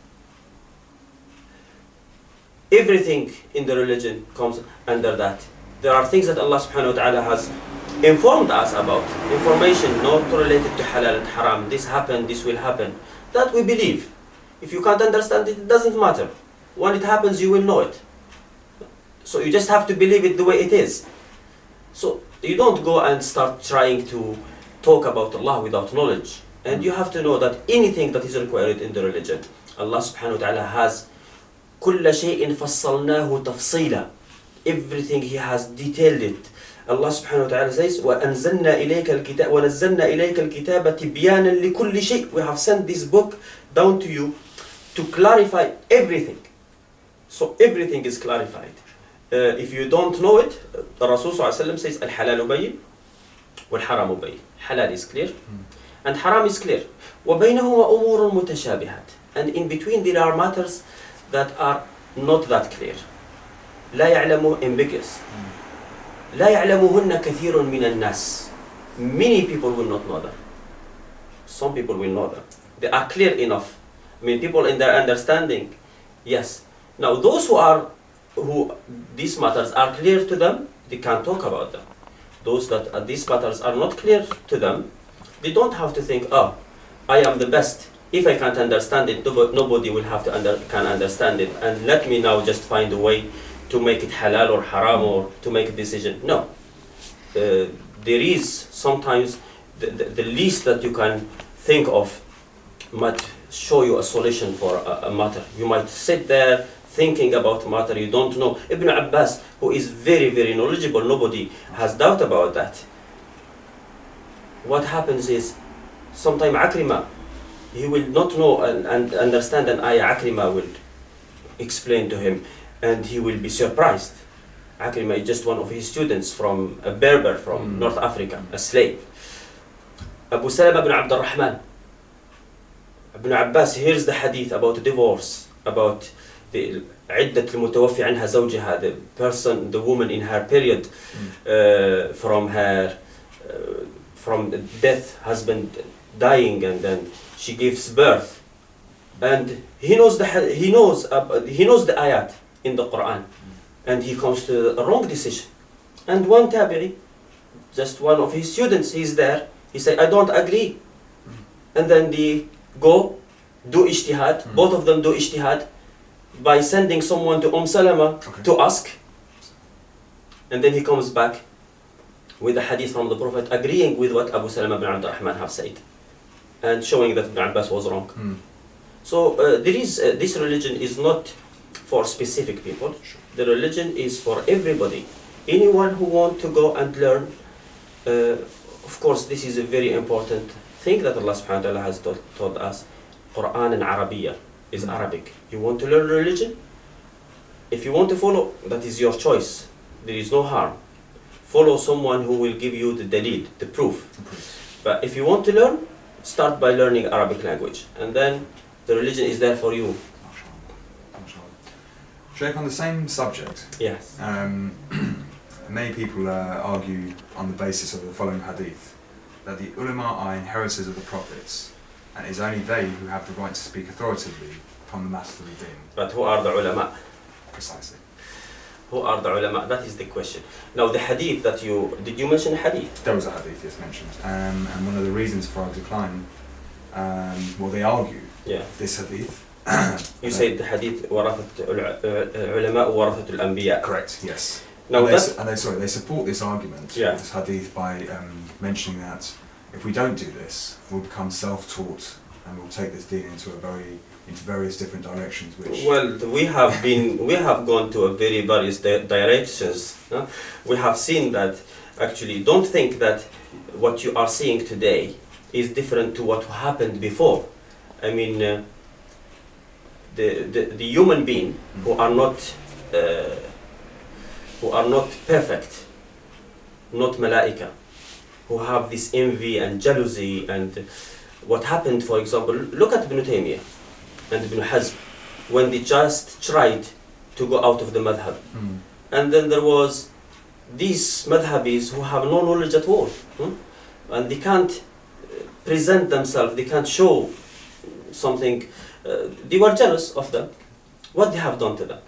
Everything in the religion comes under that. There are things that Allah subhanahu wa ta'ala has informed us about. Information not related to halal and haram. This happened, this will happen. That we believe. If you can't understand it, it doesn't matter. When it happens, you will know it. So you just have to believe it the way it is. So you don't go and start trying to talk about Allah without knowledge. And you have to know that anything that is required in the religion, Allah subhanahu wa ta'ala has كُلَّ شَيْءٍ فَصَّلْنَاهُ تَفْصِيلًا. Everything He has detailed it. Allah subhanahu wa ta'ala says, وَأَنزَلْنَا إِلَيْكَ الْكِتَابَ وَنَزَّلْنَا إِلَيْكَ الْكِتَابَ تِبْيَانًا لِكُلِّ شَيْءٍ. We have sent this book down to you to clarify everything. So everything is clarified. If you don't know it, the Rasul says, الْحَلَالُ بَيِّنٌ وَالْحَرَامُ بَيِّنٌ. Halal is clear, and haram is clear. وَبَيْنَهُمَا أُمُورٌ مُتَشَابِهَةٌ. And in between there are matters that are not that clear. لا يعلم ambiguous. لا يعلمهن كثير من الناس. Many people will not know them. Some people will know them. They are clear enough. I mean, people in their understanding, yes. Now those who these matters are clear to them, they can talk about them. Those that these matters are not clear to them, they don't have to think, oh, I am the best. If I can't understand it, nobody will have to can understand it. And let me now just find a way to make it halal or haram or to make a decision. No. There is sometimes the least that you can think of might show you a solution for a matter. You might sit there thinking about a matter you don't know. Ibn Abbas, who is very, very knowledgeable, nobody has doubt about that. What happens is, sometimes Akrima, he will not know and understand an ayah. Akrima will explain to him, and he will be surprised. Akrima is just one of his students from a Berber from North Africa, a slave. Abu Salama ibn Abdal-Rahman. Ibn Abbas hears the hadith about divorce, about the عدة المتوفي عنها زوجها, the person, the woman in her period, from death, husband dying, and then she gives birth, and he knows the ayat in the Quran, and he comes to a wrong decision. And one tabi'i, just one of his students, he's there, he say, I don't agree, and then they go do ijtihad, both of them do ijtihad by sending someone to Salama to ask, and then he comes back with a hadith from the Prophet agreeing with what Abu Salama bin Abdul Rahman have said and showing that Ibn Abbas was wrong. So there is this religion is not for specific people. The religion is for everybody. Anyone who wants to go and learn. Of course, this is a very important thing that Allah subhanahu wa ta'ala has taught us. Qur'an and Arabiya is Arabic. You want to learn religion? If you want to follow, that is your choice. There is no harm. Follow someone who will give you the dalil, the proof. But if you want to learn, start by learning Arabic language, and then the religion is there for you. Sheikh, on the same subject, Yes. Many people argue on the basis of the following hadith, that the ulama are inheritors of the prophets, and it is only they who have the right to speak authoritatively upon the matters of the deen. But who are the ulama? Precisely. Who are the ulama? That is the question. Now the hadith that did you mention hadith? There was a hadith, yes, mentioned. And one of the reasons for our decline, they argue this hadith. You said the hadith, ulama warathatul anbiya. Correct, yes. Now they support this argument, this hadith, by mentioning that if we don't do this, we'll become self-taught and we'll take this deen into various different directions. Which we have gone to various directions. We have seen that actually. Don't think that what you are seeing today is different to what happened before. I mean, the human being who are not perfect, not malaika, who have this envy and jealousy, and what happened, for example, look at Ibn Taymiyyah and Ibn Hazm when they just tried to go out of the madhab, and then there was these madhabis who have no knowledge at all, and they can't present themselves, they can't show something. They were jealous of them. What they have done to them?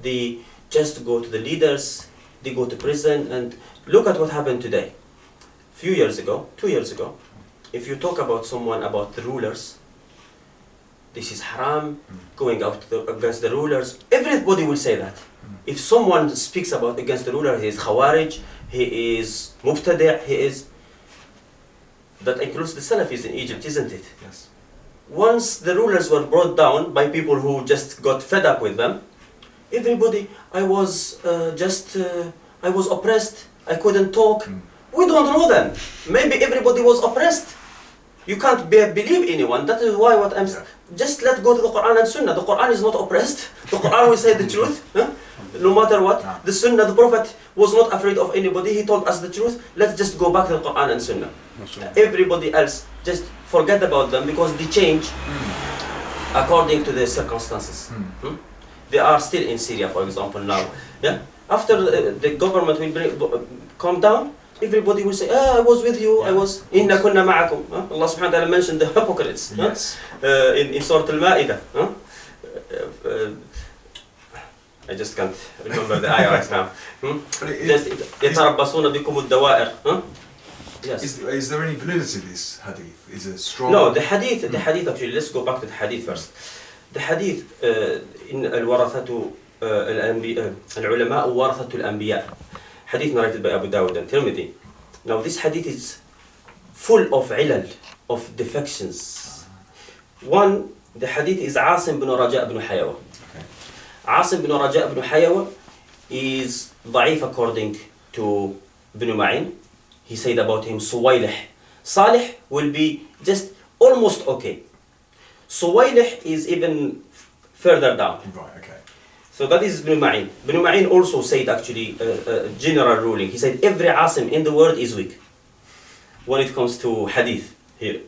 They just go to the leaders, they go to prison, and look at what happened today. Few years ago, 2 years ago, if you talk about someone, about the rulers, this is haram, going out against the rulers, everybody will say that. If someone speaks against the ruler, he is khawarij, he is mubtadi', he is... That includes the Salafis in Egypt, isn't it? Yes. Once the rulers were brought down by people who just got fed up with them, everybody, I was oppressed, I couldn't talk. We don't know then. Maybe everybody was oppressed. You can't believe anyone. That is why what I'm saying. Just let go to the Qur'an and Sunnah. The Qur'an is not oppressed. The Qur'an will say the truth. No matter what. The Sunnah, the Prophet was not afraid of anybody. He told us the truth. Let's just go back to the Qur'an and Sunnah. Everybody else, just forget about them, because they change according to the circumstances. They are still in Syria, for example, now. After the government will calm down, everybody will say, I was with you, I was inna kunna ma'akum. Allah subhanahu wa ta'ala mentioned the hypocrites in Surah Al-Ma'idah. I just can't remember the ayah right now. يَتَرَبَّصُونَ بِكُمُ الدَّوَائِرِ. Yes. Is there any validity to this hadith? Is it strong? No, the hadith actually, let's go back to the hadith first. The hadith in al-warathatu al-ulama warathatu al-anbiya. Hadith narrated by Abu Dawud and Tirmidhi. Now this hadith is full of ilal, of defections. One, the hadith is Asim bin Raja' bin Hayawa. Asim bin Raja' bin Hayawa is da'if according to Ibn Ma'in. He said about him Suwaylih. Salih will be just almost okay. Suwaylih is even further down. Right, okay. So that is Ibn Ma'in. Ibn Ma'in also said actually a general ruling. He said every Asim in the world is weak when it comes to hadith here.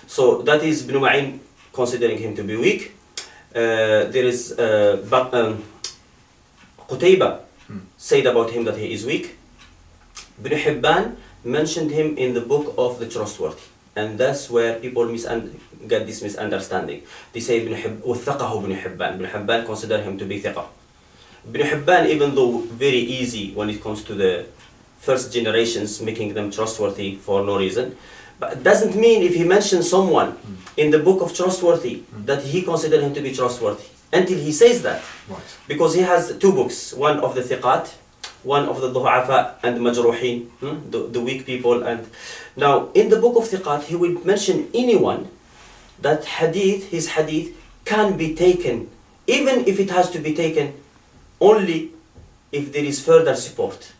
So that is Ibn Ma'in considering him to be weak. There is Qutayba said about him that he is weak. Ibn Hibban mentioned him in the book of the trustworthy, and that's where people get this misunderstanding. They say وثقه Ibn Hibban. Ibn Hibban consider him to be thiqa. Ibn Hibban, even though very easy when it comes to the first generations, making them trustworthy for no reason, but it doesn't mean if he mentions someone in the book of trustworthy that he consider him to be trustworthy until he says that. Right. Because he has two books, one of the thiqat, one of the du'afa and majruhin, the weak people. And now in the book of thiqat he will mention anyone that his hadith can be taken, even if it has to be taken only if there is further support.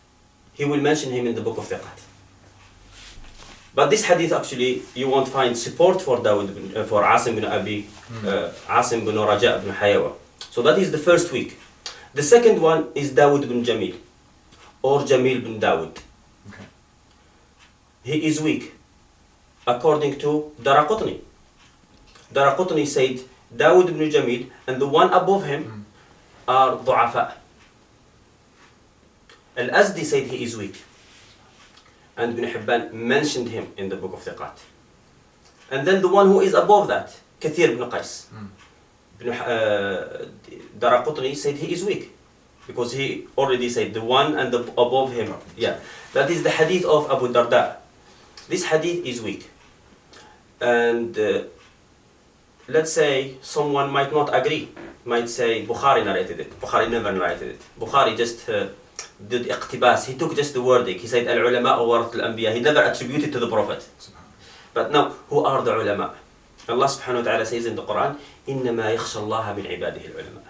He will mention him in the book of thiqat. But this hadith actually you won't find support for for Asim bin Abi, Asim bin Raja bin Hayawa. So that is the first week. The second one is Dawud bin Jamil, or Jamil bin Dawud. Okay. He is weak, according to Daraqutni. Daraqutni said Dawud bin Jamil and the one above him are du'afa. Al-Azdi said he is weak, and Ibn Hibban mentioned him in the book of Thiqat. And then the one who is above that, Kathir ibn Qais. Daraqutni said he is weak, because he already said the one and the above him. Yeah, that is the hadith of Abu Darda. This hadith is weak. And let's say someone might not agree, might say Bukhari narrated it. Bukhari never narrated it. Bukhari just did iqtibas. He took just the wording. He said al-ulama warat al-anbiya. He never attributed to the Prophet. But now, who are the ulama? Allah subhanahu wa ta'ala says in the Qur'an, إِنَّمَا يَخْشَى اللَّهَ مِنْ عِبَادِهِ الْعُلَمَاء.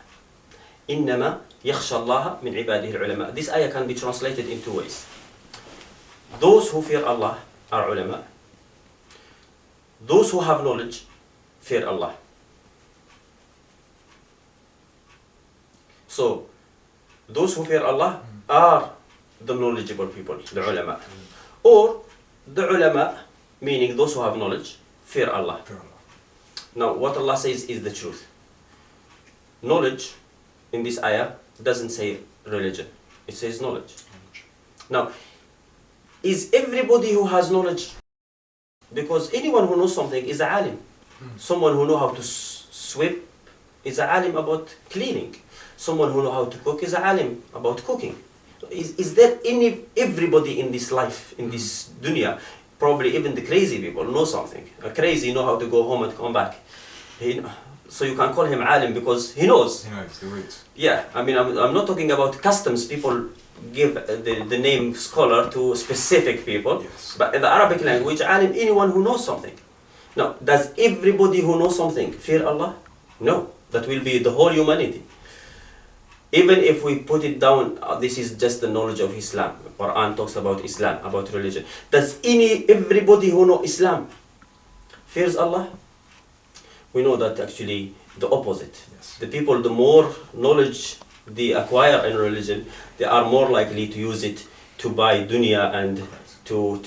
إِنَّمَا يَخْشَى اللَّهَ مِنْ عِبَادِهِ الْعُلَمَاء. This ayah can be translated in two ways. Those who fear Allah are ulama. Those who have knowledge fear Allah. So, those who fear Allah are the knowledgeable people, the ulama. Or the ulama, meaning those who have knowledge, fear Allah. Now, what Allah says is the truth. Knowledge in this ayah doesn't say religion, it says knowledge. Now, is everybody who has knowledge? Because anyone who knows something is a alim. Someone who knows how to sweep is a alim about cleaning. Someone who knows how to cook is a alim about cooking. Is there everybody in this life, in this dunya, probably even the crazy people know something. A crazy know how to go home and come back. So you can call him alim because he knows. He knows the roots. Yeah, I mean, I'm not talking about customs. People give the name scholar to specific people. Yes. But in the Arabic language, alim, anyone who knows something. Now, does everybody who knows something fear Allah? No, that will be the whole humanity. Even if we put it down, this is just the knowledge of Islam. Qur'an talks about Islam, about religion. Does everybody who knows Islam fears Allah? We know that actually the opposite. Yes. The people, the more knowledge they acquire in religion, they are more likely to use it to buy dunya and to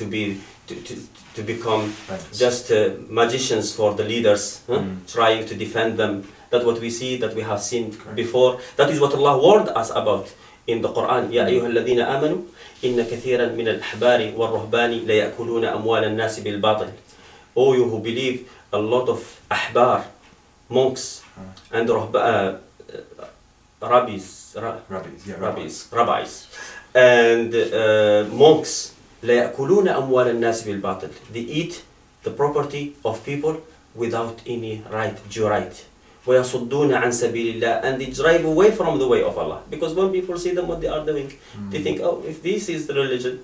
become just magicians for the leaders, trying to defend them. That's what we see, that we have seen before. That is what Allah warned us about in the Qur'an. يَا أَيُّهَا الَّذِينَ آمَنُوا إِنَّ كَثِيرًا مِنَ الْأَحْبَارِ وَالرُّهْبَانِ لَيَأْكُلُونَ أَمْوَالَ النَّاسِ بِالْبَاطِلِ. O you who believe, a lot of ahbar, monks, and rabbis, and monks, لَيَأْكُلُونَ أَمْوَالَ النَّاسِ بِالْبَاطِلِ. They eat the property of people without any due right. وَيَصُدُّونَ عَنْ سَبِيلِ اللَّهِ. And they drive away from the way of Allah. Because when people see them what they are doing, they think, oh, if this is the religion,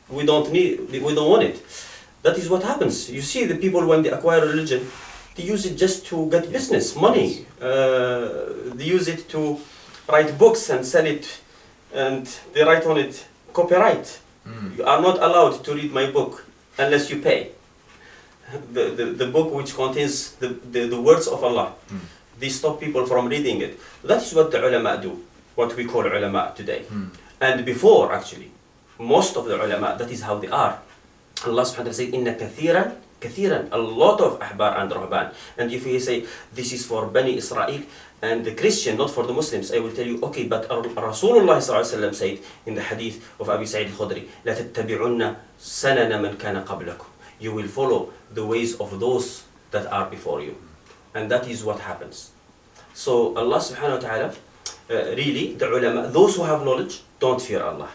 we don't want it. That is what happens. You see the people when they acquire religion, they use it just to get business, money. They use it to write books and sell it, and they write on it copyright. You are not allowed to read my book unless you pay. The book which contains the words of Allah. They stop people from reading it. That is what the ulama do, what we call ulama today. And before, actually, most of the ulama, that is how they are. Allah subhanahu wa ta'ala said, إِنَّ كَثِيرًا كثيرا, a lot of أحبار and رهبان. And if you say this is for Bani Israel and the Christian, not for the Muslims, I will tell you, okay, but Rasulullah ﷺ said in the hadith of Abi Sa'id al-Khudri, لا تتبعون سنن من كان قبلكم. You will follow the ways of those that are before you. And that is what happens. So Allah subhanahu wa ta'ala, really, the ulama, those who have knowledge, don't fear Allah.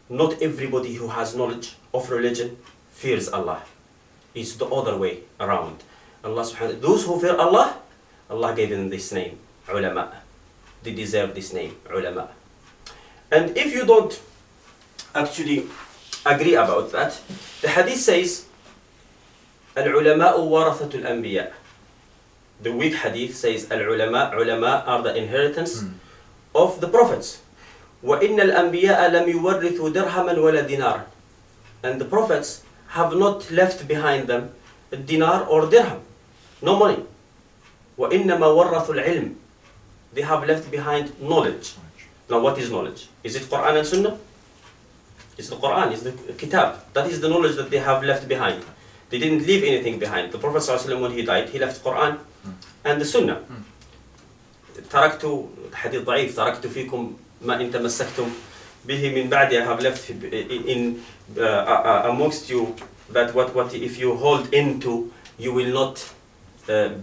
Not everybody who has knowledge of religion fears Allah. It's the other way around. Allah subhanahu wa ta'ala, those who fear Allah, Allah gave them this name, ulama. They deserve this name, ulama. And if you don't actually agree about that, the hadith says, al-ulama'u warathatul anbiya. The weak hadith says, ulama are the inheritance of the prophets. وَإِنَّ الْأَنْبِيَاءَ لَمْ يُوَرِّثُوا دِرْهَمًا وَلَا دِينَارًا. And the prophets have not left behind them a dinar or dirham, no money. وَإِنَّمَا وَرَّثُوا الْعِلْمِ. They have left behind knowledge. Now what is knowledge? Is it Qur'an and Sunnah? It's the Qur'an, it's the kitab. That is the knowledge that they have left behind. They didn't leave anything behind. The Prophet ﷺ, when he died, he left Qur'an and the Sunnah. تركت حديث ضعيف تركت فيكم ما إن تمسكتم به من بعد. I have left in amongst you that what if you hold into, you will not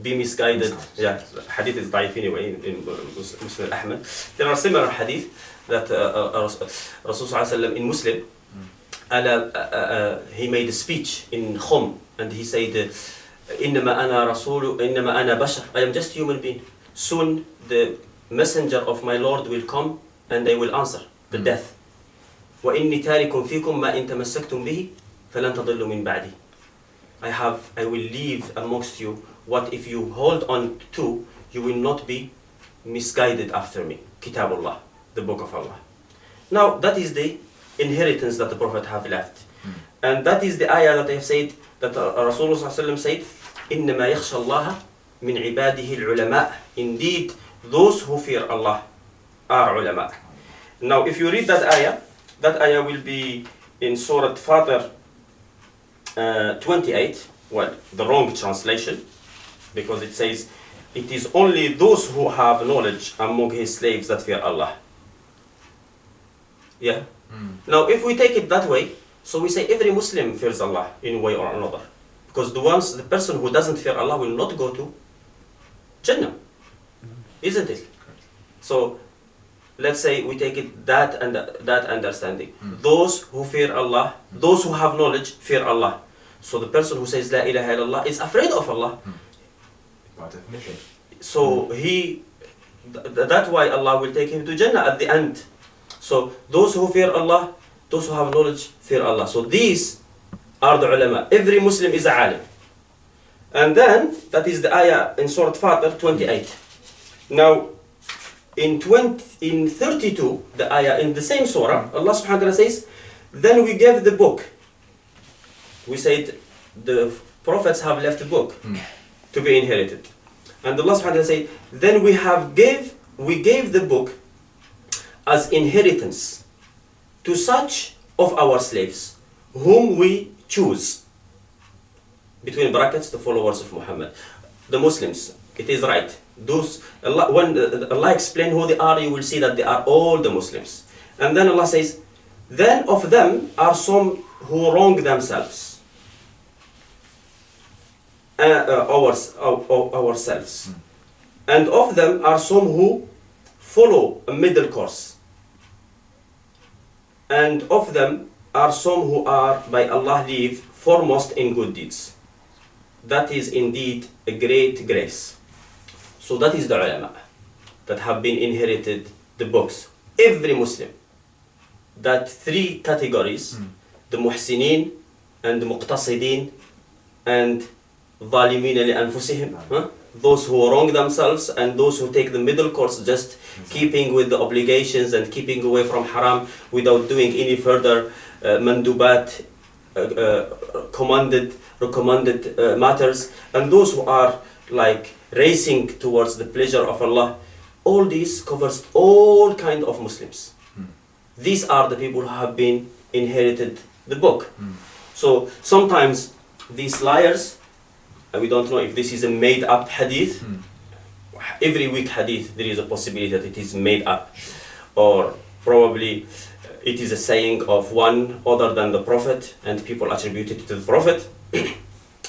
be misguided. Yeah, hadith is ضعيف anyway in Muslim Ahmad. There are similar hadith that Rasul ﷺ in Muslim, he made a speech in Khum and he said, إنما أنا رسول إنما أنا بشر. I am just a human being. Soon the messenger of my Lord will come and they will answer the death. وإني تارك فيكم ما إن تمسكتم به فلن تضلوا من بعدي. I will leave amongst you what if you hold on to, you will not be misguided after me. Kitabullah, the book of Allah. Now that is the inheritance that the Prophet have left. And that is the ayah that I have said, that Rasulullah said, إنما يخشى الله من عباده العلماء. Indeed, those who fear Allah are ulama. Now if you read that ayah will be in Surah Fatir 28, well, the wrong translation, because it says, it is only those who have knowledge among his slaves that fear Allah. Yeah? Now if we take it that way, so we say every Muslim fears Allah in a way or another. Because the person who doesn't fear Allah will not go to Jannah. Isn't it? So let's say we take it that understanding. Those who fear Allah, those who have knowledge, fear Allah. So the person who says La ilaha illallah is afraid of Allah. By definition. So that's why Allah will take him to Jannah at the end. So those who fear Allah, those who have knowledge, fear Allah. So these are the ulama. Every Muslim is a alim. And then, that is the ayah in Surah Fatir 28. Now, in 32, the ayah in the same surah, Allah subhanahu wa ta'ala says, then we gave the book. We said the prophets have left the book to be inherited. And Allah subhanahu wa ta'ala said, then we gave the book as inheritance to such of our slaves whom we choose. Between brackets, the followers of Muhammad, the Muslims. It is right. Those when Allah explain who they are, you will see that they are all the Muslims. And then Allah says, then of them are some who wrong themselves, ourselves, and of them are some who follow a middle course, and of them are some who are by Allah leave foremost in good deeds. That is indeed a great grace. So that is the ulama that have been inherited the books. Every Muslim. That three categories, the muhsinin and the muqtasidin and ظالمين لأنفسهم, those who wrong themselves and those who take the middle course, just keeping with the obligations and keeping away from haram without doing any further mandubat, recommended matters, and those who are like racing towards the pleasure of Allah. All this covers all kind of Muslims. These are the people who have been inherited the book. So sometimes these liars, we don't know if this is a made up hadith. Every weak hadith there is a possibility that it is made up, or probably it is a saying of one other than the Prophet and people attribute it to the Prophet.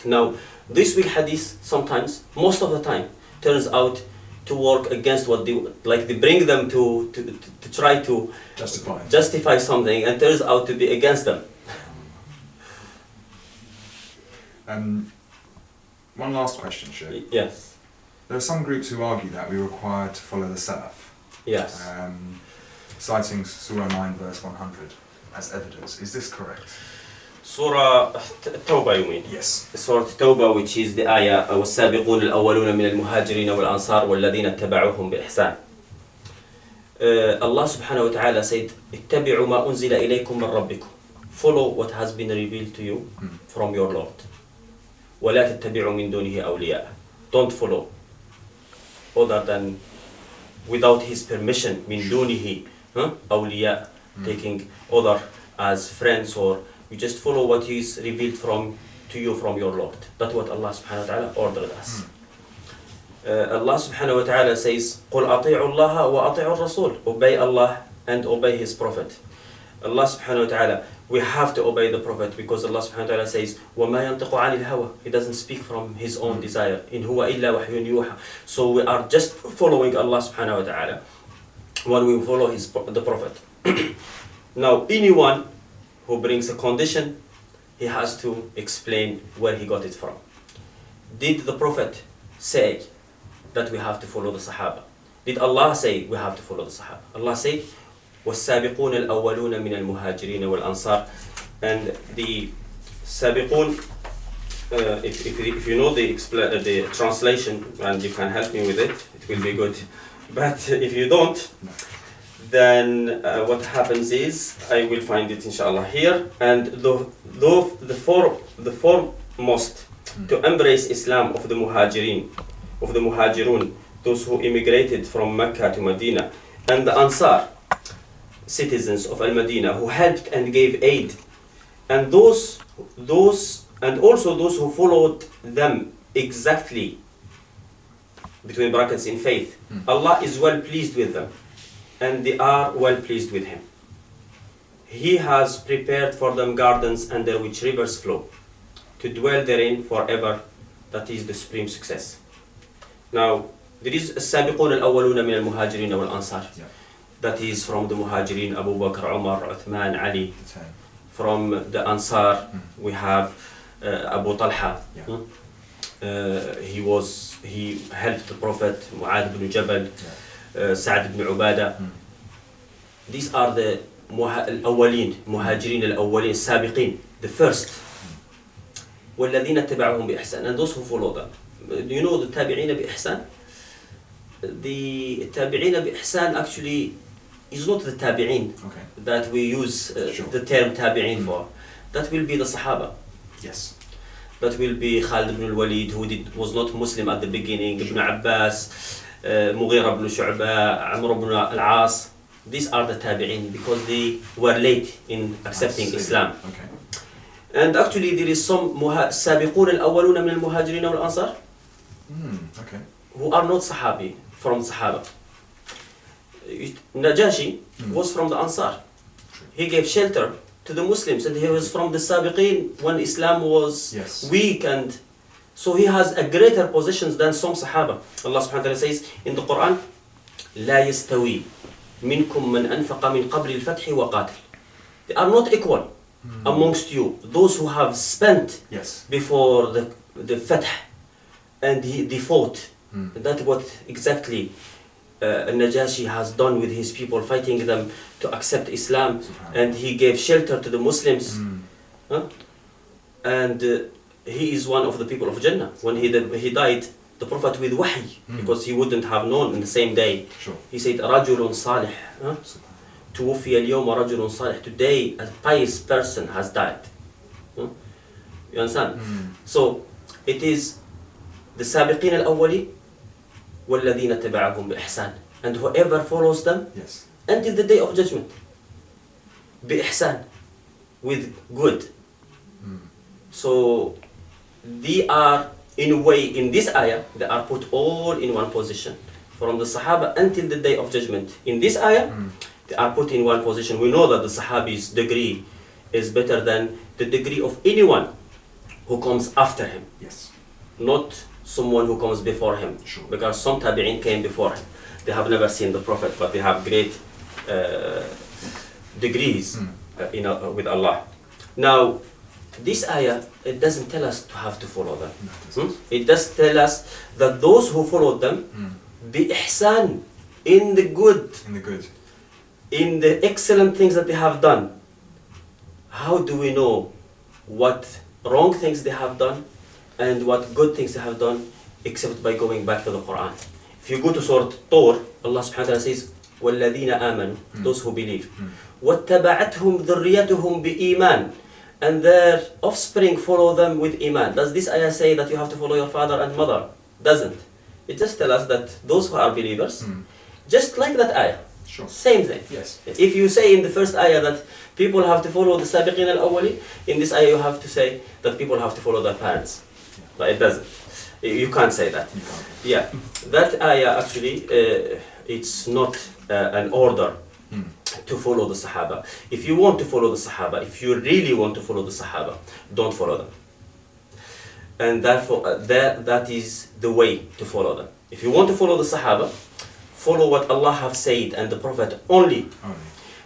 Now this weak hadith sometimes, most of the time, turns out to work against what they like. They bring them to try to justify something, and turns out to be against them. One last question, Sheikh. Yes. There are some groups who argue that we're required to follow the Salaf. Yes. Citing Surah 9 verse 100 as evidence. Is this correct? Surah Tawbah, you mean? Yes. Surah Tawbah, which is the ayah والسابقون الأولون من المهاجرين والأنصار والذين اتبعوهم بإحسان. Allah subhanahu wa ta'ala said, اتبعوا ما أنزل إليكم من ربكم. Follow what has been revealed to you from your Lord. ولا تتبعوا من دونه أولياء. Don't follow other than without his permission. من دونه أولياء, taking other as friends, or you just follow what is revealed to you from your Lord. That's what Allah subhanahu wa ta'ala ordered us. Allah subhanahu wa ta'ala says, قُلْ أطيعوا اللَّهَ وأطيعوا الرَّسُولَ. Obey Allah and obey His Prophet. Allah subhanahu wa ta'ala, we have to obey the Prophet because Allah subhanahu wa ta'ala says, وَمَا يَنْطِقُ عَنِ الْهَوَى. He doesn't speak from his own desire. إِنْ هُوَ إِلَّا وَحْيٌ يُوحَى. So we are just following Allah subhanahu wa ta'ala when we follow the Prophet. Now anyone who brings a condition, he has to explain where he got it from. Did the Prophet say that we have to follow the Sahaba? Did Allah say we have to follow the Sahaba? Allah said, وَالسَّابِقُونَ الْأَوَّلُونَ مِنَ الْمُهَاجِرِينَ وَالْأَنصَارِ. And the Sabiqun, if you know the translation, and you can help me with it, it will be good. But if you don't, then what happens is, I will find it inshallah here, and the foremost to embrace Islam of the Muhajirun, those who immigrated from Mecca to Medina, and the Ansar, citizens of Al-Madinah, who helped and gave aid, and those and also those who followed them exactly, between brackets, in faith. Allah is well pleased with them, and they are well pleased with Him. He has prepared for them gardens under which rivers flow, to dwell therein forever. That is the supreme success. Now, there is السابقون الأولون من المهاجرين والأنصار. That is from the Muhajirin, Abu Bakr, Umar, Uthman, Ali. From the Ansar, we have Abu Talha. He helped the Prophet, Mu'adh ibn Jabal, Sa'd ibn Ubadah. These are the الأولين, Muhajirin al-Awwalin, Sabiqin, the first. وَالَّذِينَ اتَّبَعُهُمْ بِإِحْسَانٍ. And those who follow them. Do you know the Tabi'ina bi-Ihsan? The Tabi'ina bi-Ihsan actually is not the Tabi'in that we use the term Tabi'in for. That will be the Sahaba. Yes. That will be Khalid ibn al-Walid, who was not Muslim at the beginning, Ibn Abbas, Mughira ibn Shu'ba, Amr ibn al-As. These are the Tabi'in because they were late in accepting Islam. And actually there is some Sabiqun al-Awwaluna min al-Muhajirin wal-Ansar who are not Sahabi, from Sahaba. Najashi was from the Ansar. He gave shelter to the Muslims, and he was from the Sabiqin when Islam was weak, and so he has a greater position than some Sahaba. Allah subhanahu wa ta'ala says in the Qur'an, لا يستوي منكم من أنفق من قبل الفتح وقاتل. They are not equal amongst you, those who have spent before the Fath and they fought. That's what exactly Najashi has done with his people, fighting them to accept Islam, and he gave shelter to the Muslims. And he is one of the people of Jannah. When he died, the Prophet with wahy, because he wouldn't have known in the same day. He said, رَجُلٌ صَالِحٌ توفي اليوم رجل صالح. Today a pious person has died. You understand? So it is the Sabiqin al-Awwali وَالَّذِينَ تَبَعَهُمْ بِإِحْسَانٍ. And whoever follows them until the day of judgment, بِإِحْسَان, with good, So they are, in a way, in this ayah, they are put all in one position. From the Sahaba until the day of judgment. In this ayah, they are put in one position. We know that the Sahabi's degree is better than the degree of anyone who comes after him. Yes. Not someone who comes before him. Sure. Because some tabi'in came before him. They have never seen the Prophet, but they have great degrees with Allah. Now, this ayah, it doesn't tell us to have to follow them. It does tell us that those who follow them, bi-ihsan, in the good, in the excellent things that they have done. How do we know what wrong things they have done and what good things they have done, except by going back to the Qur'an? If you go to Surah Tur, Allah subhanahu wa ta'ala says, وَالَّذِينَ آمَنُوا, those who believe. وَاتَّبَعَتْهُمْ ذُرِّيَّتُهُمْ بِإِيمَانٍ, and their offspring follow them with iman. Does this ayah say that you have to follow your father and mother? Doesn't. It just tells us that those who are believers, just like that ayah, sure. Same thing. Yes. If you say in the first ayah that people have to follow the sabiqin al-awwali, in this ayah you have to say that people have to follow their parents. Yeah. But it doesn't. You can't say that. You can't. Yeah. That ayah actually, it's not an order to follow the Sahaba. If you want to follow the Sahaba, if you really want to follow the Sahaba, don't follow them. And therefore, that is the way to follow them. If you want to follow the Sahaba, follow what Allah have said and the Prophet only.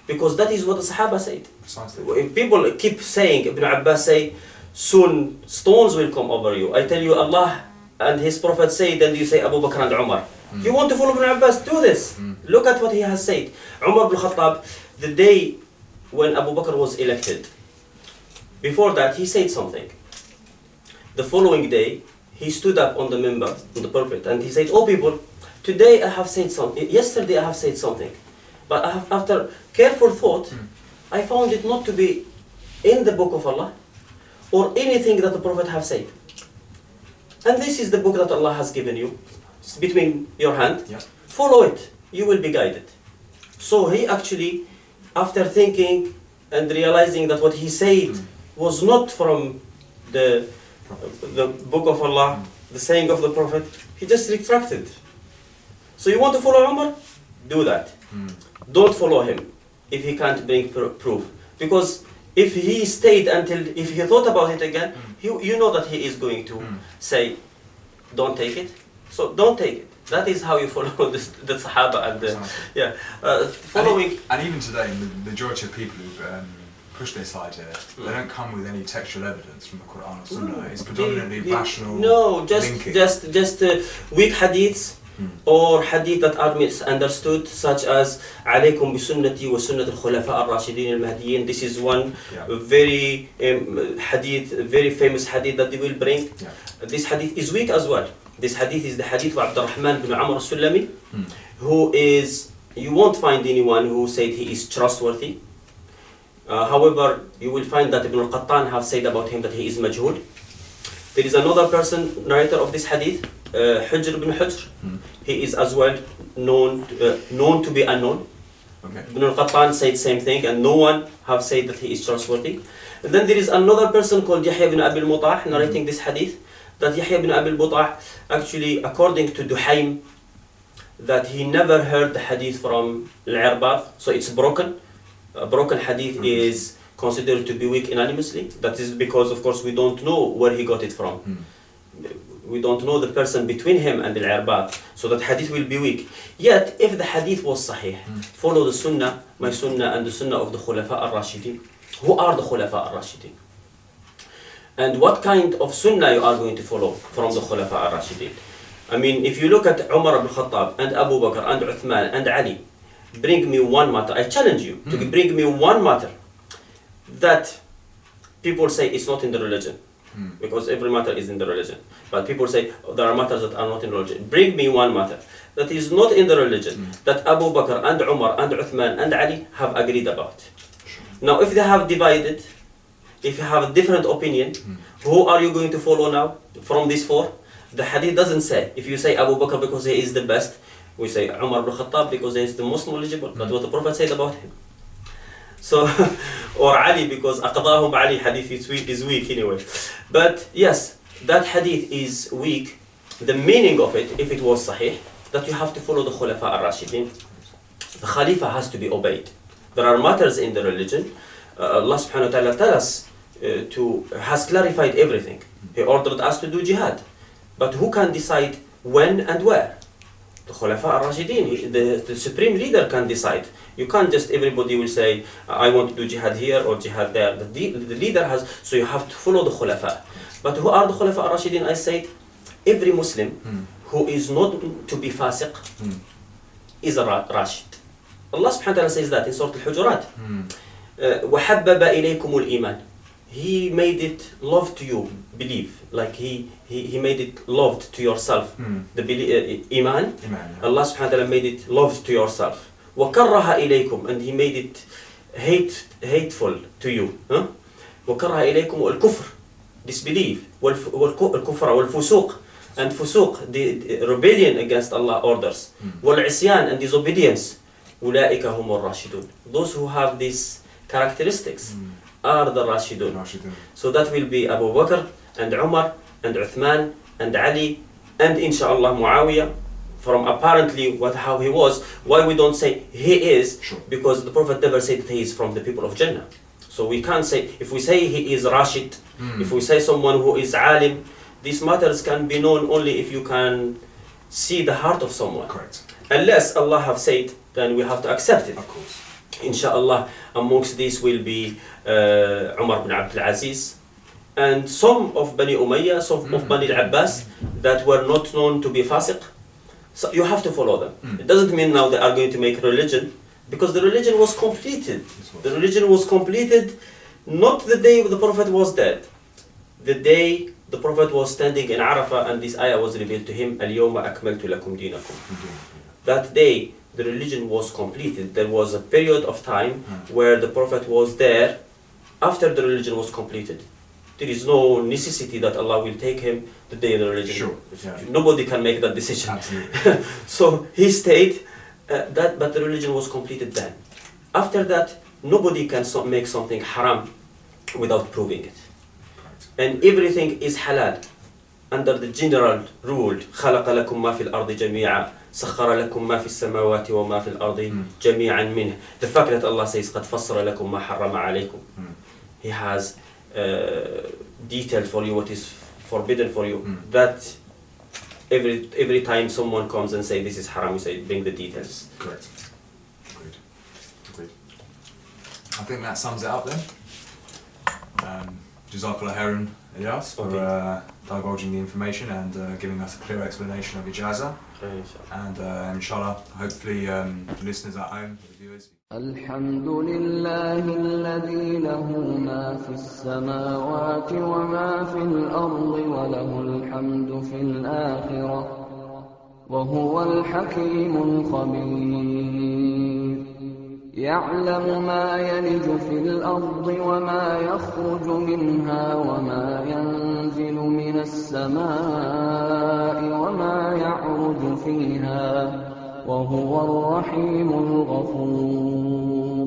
Because that is what the Sahaba said. Precisely. People keep saying, Ibn Abbas say, soon stones will come over you. I tell you, Allah and His Prophet said, and you say Abu Bakr and Umar. You want to follow Ibn Abbas? Do this. Look at what he has said. Umar ibn Khattab, the day when Abu Bakr was elected, before that he said something. The following day, he stood up on the minbar, on the pulpit, and he said, "Oh people, today I have said something. Yesterday I have said something, but after careful thought, I found it not to be in the book of Allah or anything that the Prophet have said. And this is the book that Allah has given you. It's between your hand. Yeah. Follow it. You will be guided." So he actually, after thinking and realizing that what he said was not from the book of Allah, the saying of the Prophet, he just retracted. So you want to follow Umar? Do that. Don't follow him if he can't bring proof. Because if he stayed if he thought about it again, you know that he is going to say, don't take it. So don't take it. That is how you follow the Sahaba and following. And even today, the majority of people who push their side here, they don't come with any textual evidence from the Qur'an or Sunnah. It's predominantly rational. No, linking. just weak hadiths or hadith that are misunderstood, such as "Alaykum bi sunnati wa sunnat al-khulafa ar-rashidin al-mahdiyyin." This is one very hadith, very famous hadith that they will bring. Yeah. This hadith is weak as well. This hadith is the hadith of Abdal-Hakim bin Amr al-Sulami, who is, you won't find anyone who said he is trustworthy. However, you will find that Ibn al-Qattan have said about him that he is majhul. There is another person, narrator of this hadith, Hujr ibn Hujr. He is as well known to be unknown. Okay. Ibn al-Qattan said same thing, and no one have said that he is trustworthy. And then there is another person called Yahya ibn Abi al-Mutah narrating this hadith, that Yahya ibn Abi al-Mutah, actually, according to Duhaym, that he never heard the hadith from al-Irbad, so it's broken. A broken hadith is considered to be weak unanimously. That is because, of course, we don't know where he got it from. We don't know the person between him and al-Irbad, so that hadith will be weak. Yet, if the hadith was sahih, follow the sunnah, my sunnah, and the sunnah of the Khulafa al-Rashidin. Who are the Khulafa al-Rashidin? And what kind of sunnah you are going to follow from the Khulafa al-Rashidin? I mean, if you look at Umar ibn Khattab and Abu Bakr and Uthman and Ali, bring me one matter. I challenge you to bring me one matter that people say it's not in the religion, because every matter is in the religion. But people say there are matters that are not in the religion. Bring me one matter that is not in the religion that Abu Bakr and Umar and Uthman and Ali have agreed about. Now, if they have divided, if you have a different opinion, who are you going to follow now from these four? The hadith doesn't say. If you say Abu Bakr because he is the best, we say Umar ibn Khattab because he is the most knowledgeable. That's what the Prophet said about him. So, or Ali, because أقضاهم علي hadith is weak anyway. But yes, that hadith is weak. The meaning of it, if it was sahih, that you have to follow the Khulafa al-Rashidin. The Khalifa has to be obeyed. There are matters in the religion. Allah subhanahu wa ta'ala tells us has clarified everything. He ordered us to do jihad. But who can decide when and where? The Khulafa al-Rashidin, the supreme leader can decide. You can't just, everybody will say, I want to do jihad here or jihad there. The leader has, so you have to follow the Khulafa. But who are the Khulafa al-Rashidin? I said, every Muslim who is not to be fasiq is a Rashid. Allah subhanahu wa ta'ala says that in Surah Al-Hujurat. وَحَبَّبَ إِلَيْكُمُ الْإِيمَانِ. He made it love to you, believe. Like he made it loved to yourself. The Iman. Allah subhanahu wa ta'ala made it loved to yourself. وَكَرَّهَ إِلَيْكُمْ. And He made it hateful to you. وَكَرَّهَ إِلَيْكُمْ الْكُفْرِ. Disbelief. وَالْكُفْرَ وَالْفُسُوقِ. And fusuq, the rebellion against Allah's orders. وَالْعِصْيَان, and disobedience. أُولَٰئِكَ هُمُ الرَّاشِدُونَ. Those who have these characteristics are the Rashidun. So that will be Abu Bakr and Umar and Uthman and Ali and inshallah Muawiyah. From apparently how he was, why we don't say he is, because the Prophet never said that he is from the people of Jannah. So we can't say, if we say he is Rashid, if we say someone who is alim, these matters can be known only if you can see the heart of someone. Correct. Unless Allah have said, then we have to accept it. Of course. Inshallah, amongst these will be Umar bin Abdul Aziz and some of Bani Umayyah, some of Bani al-Abbas that were not known to be fasiq. So you have to follow them. It doesn't mean now they are going to make religion, because the religion was completed. The religion was completed not the day the Prophet was dead. The day the Prophet was standing in Arafah and this ayah was revealed to him, Al-Yawma akmaltu lakum dinakum. That day the religion was completed. There was a period of time where the Prophet was there after the religion was completed. There is no necessity that Allah will take him the day the religion. Sure. Yeah. Nobody can make that decision. Absolutely. So he stayed, but the religion was completed then. After that, nobody can make something haram without proving it. Correct. And everything is halal under the general rule. خَلَقَ لَكُم مَا فِي الْأَرْضِ جَمِيعًا سَخَّرَ لَكُم مَا فِي السَّمَاوَاتِ وَمَا فِي الْأَرْضِ جَمِيعًا مِنْهُ. The fact that Allah says قَدْ فَصَّلَ لَكُم مَا حَرَّمَ عَلَيْكُم. He has detailed for you what is forbidden for you. That every time someone comes and say this is haram, you say bring the details. Correct. Agreed. I think that sums it up then. Jazakallah khairan, Ilyas, for divulging the information and giving us a clear explanation of Ijazah. And inshallah, hopefully the listeners at home, the viewers. الحمد لله الذي له ما في السماوات وما في الأرض وله الحمد في الآخرة وهو الحكيم الخبير يعلم ما يلج في الأرض وما يخرج منها وما ينزل من السماء وما يعرج فيها وهو الرحيم الغفور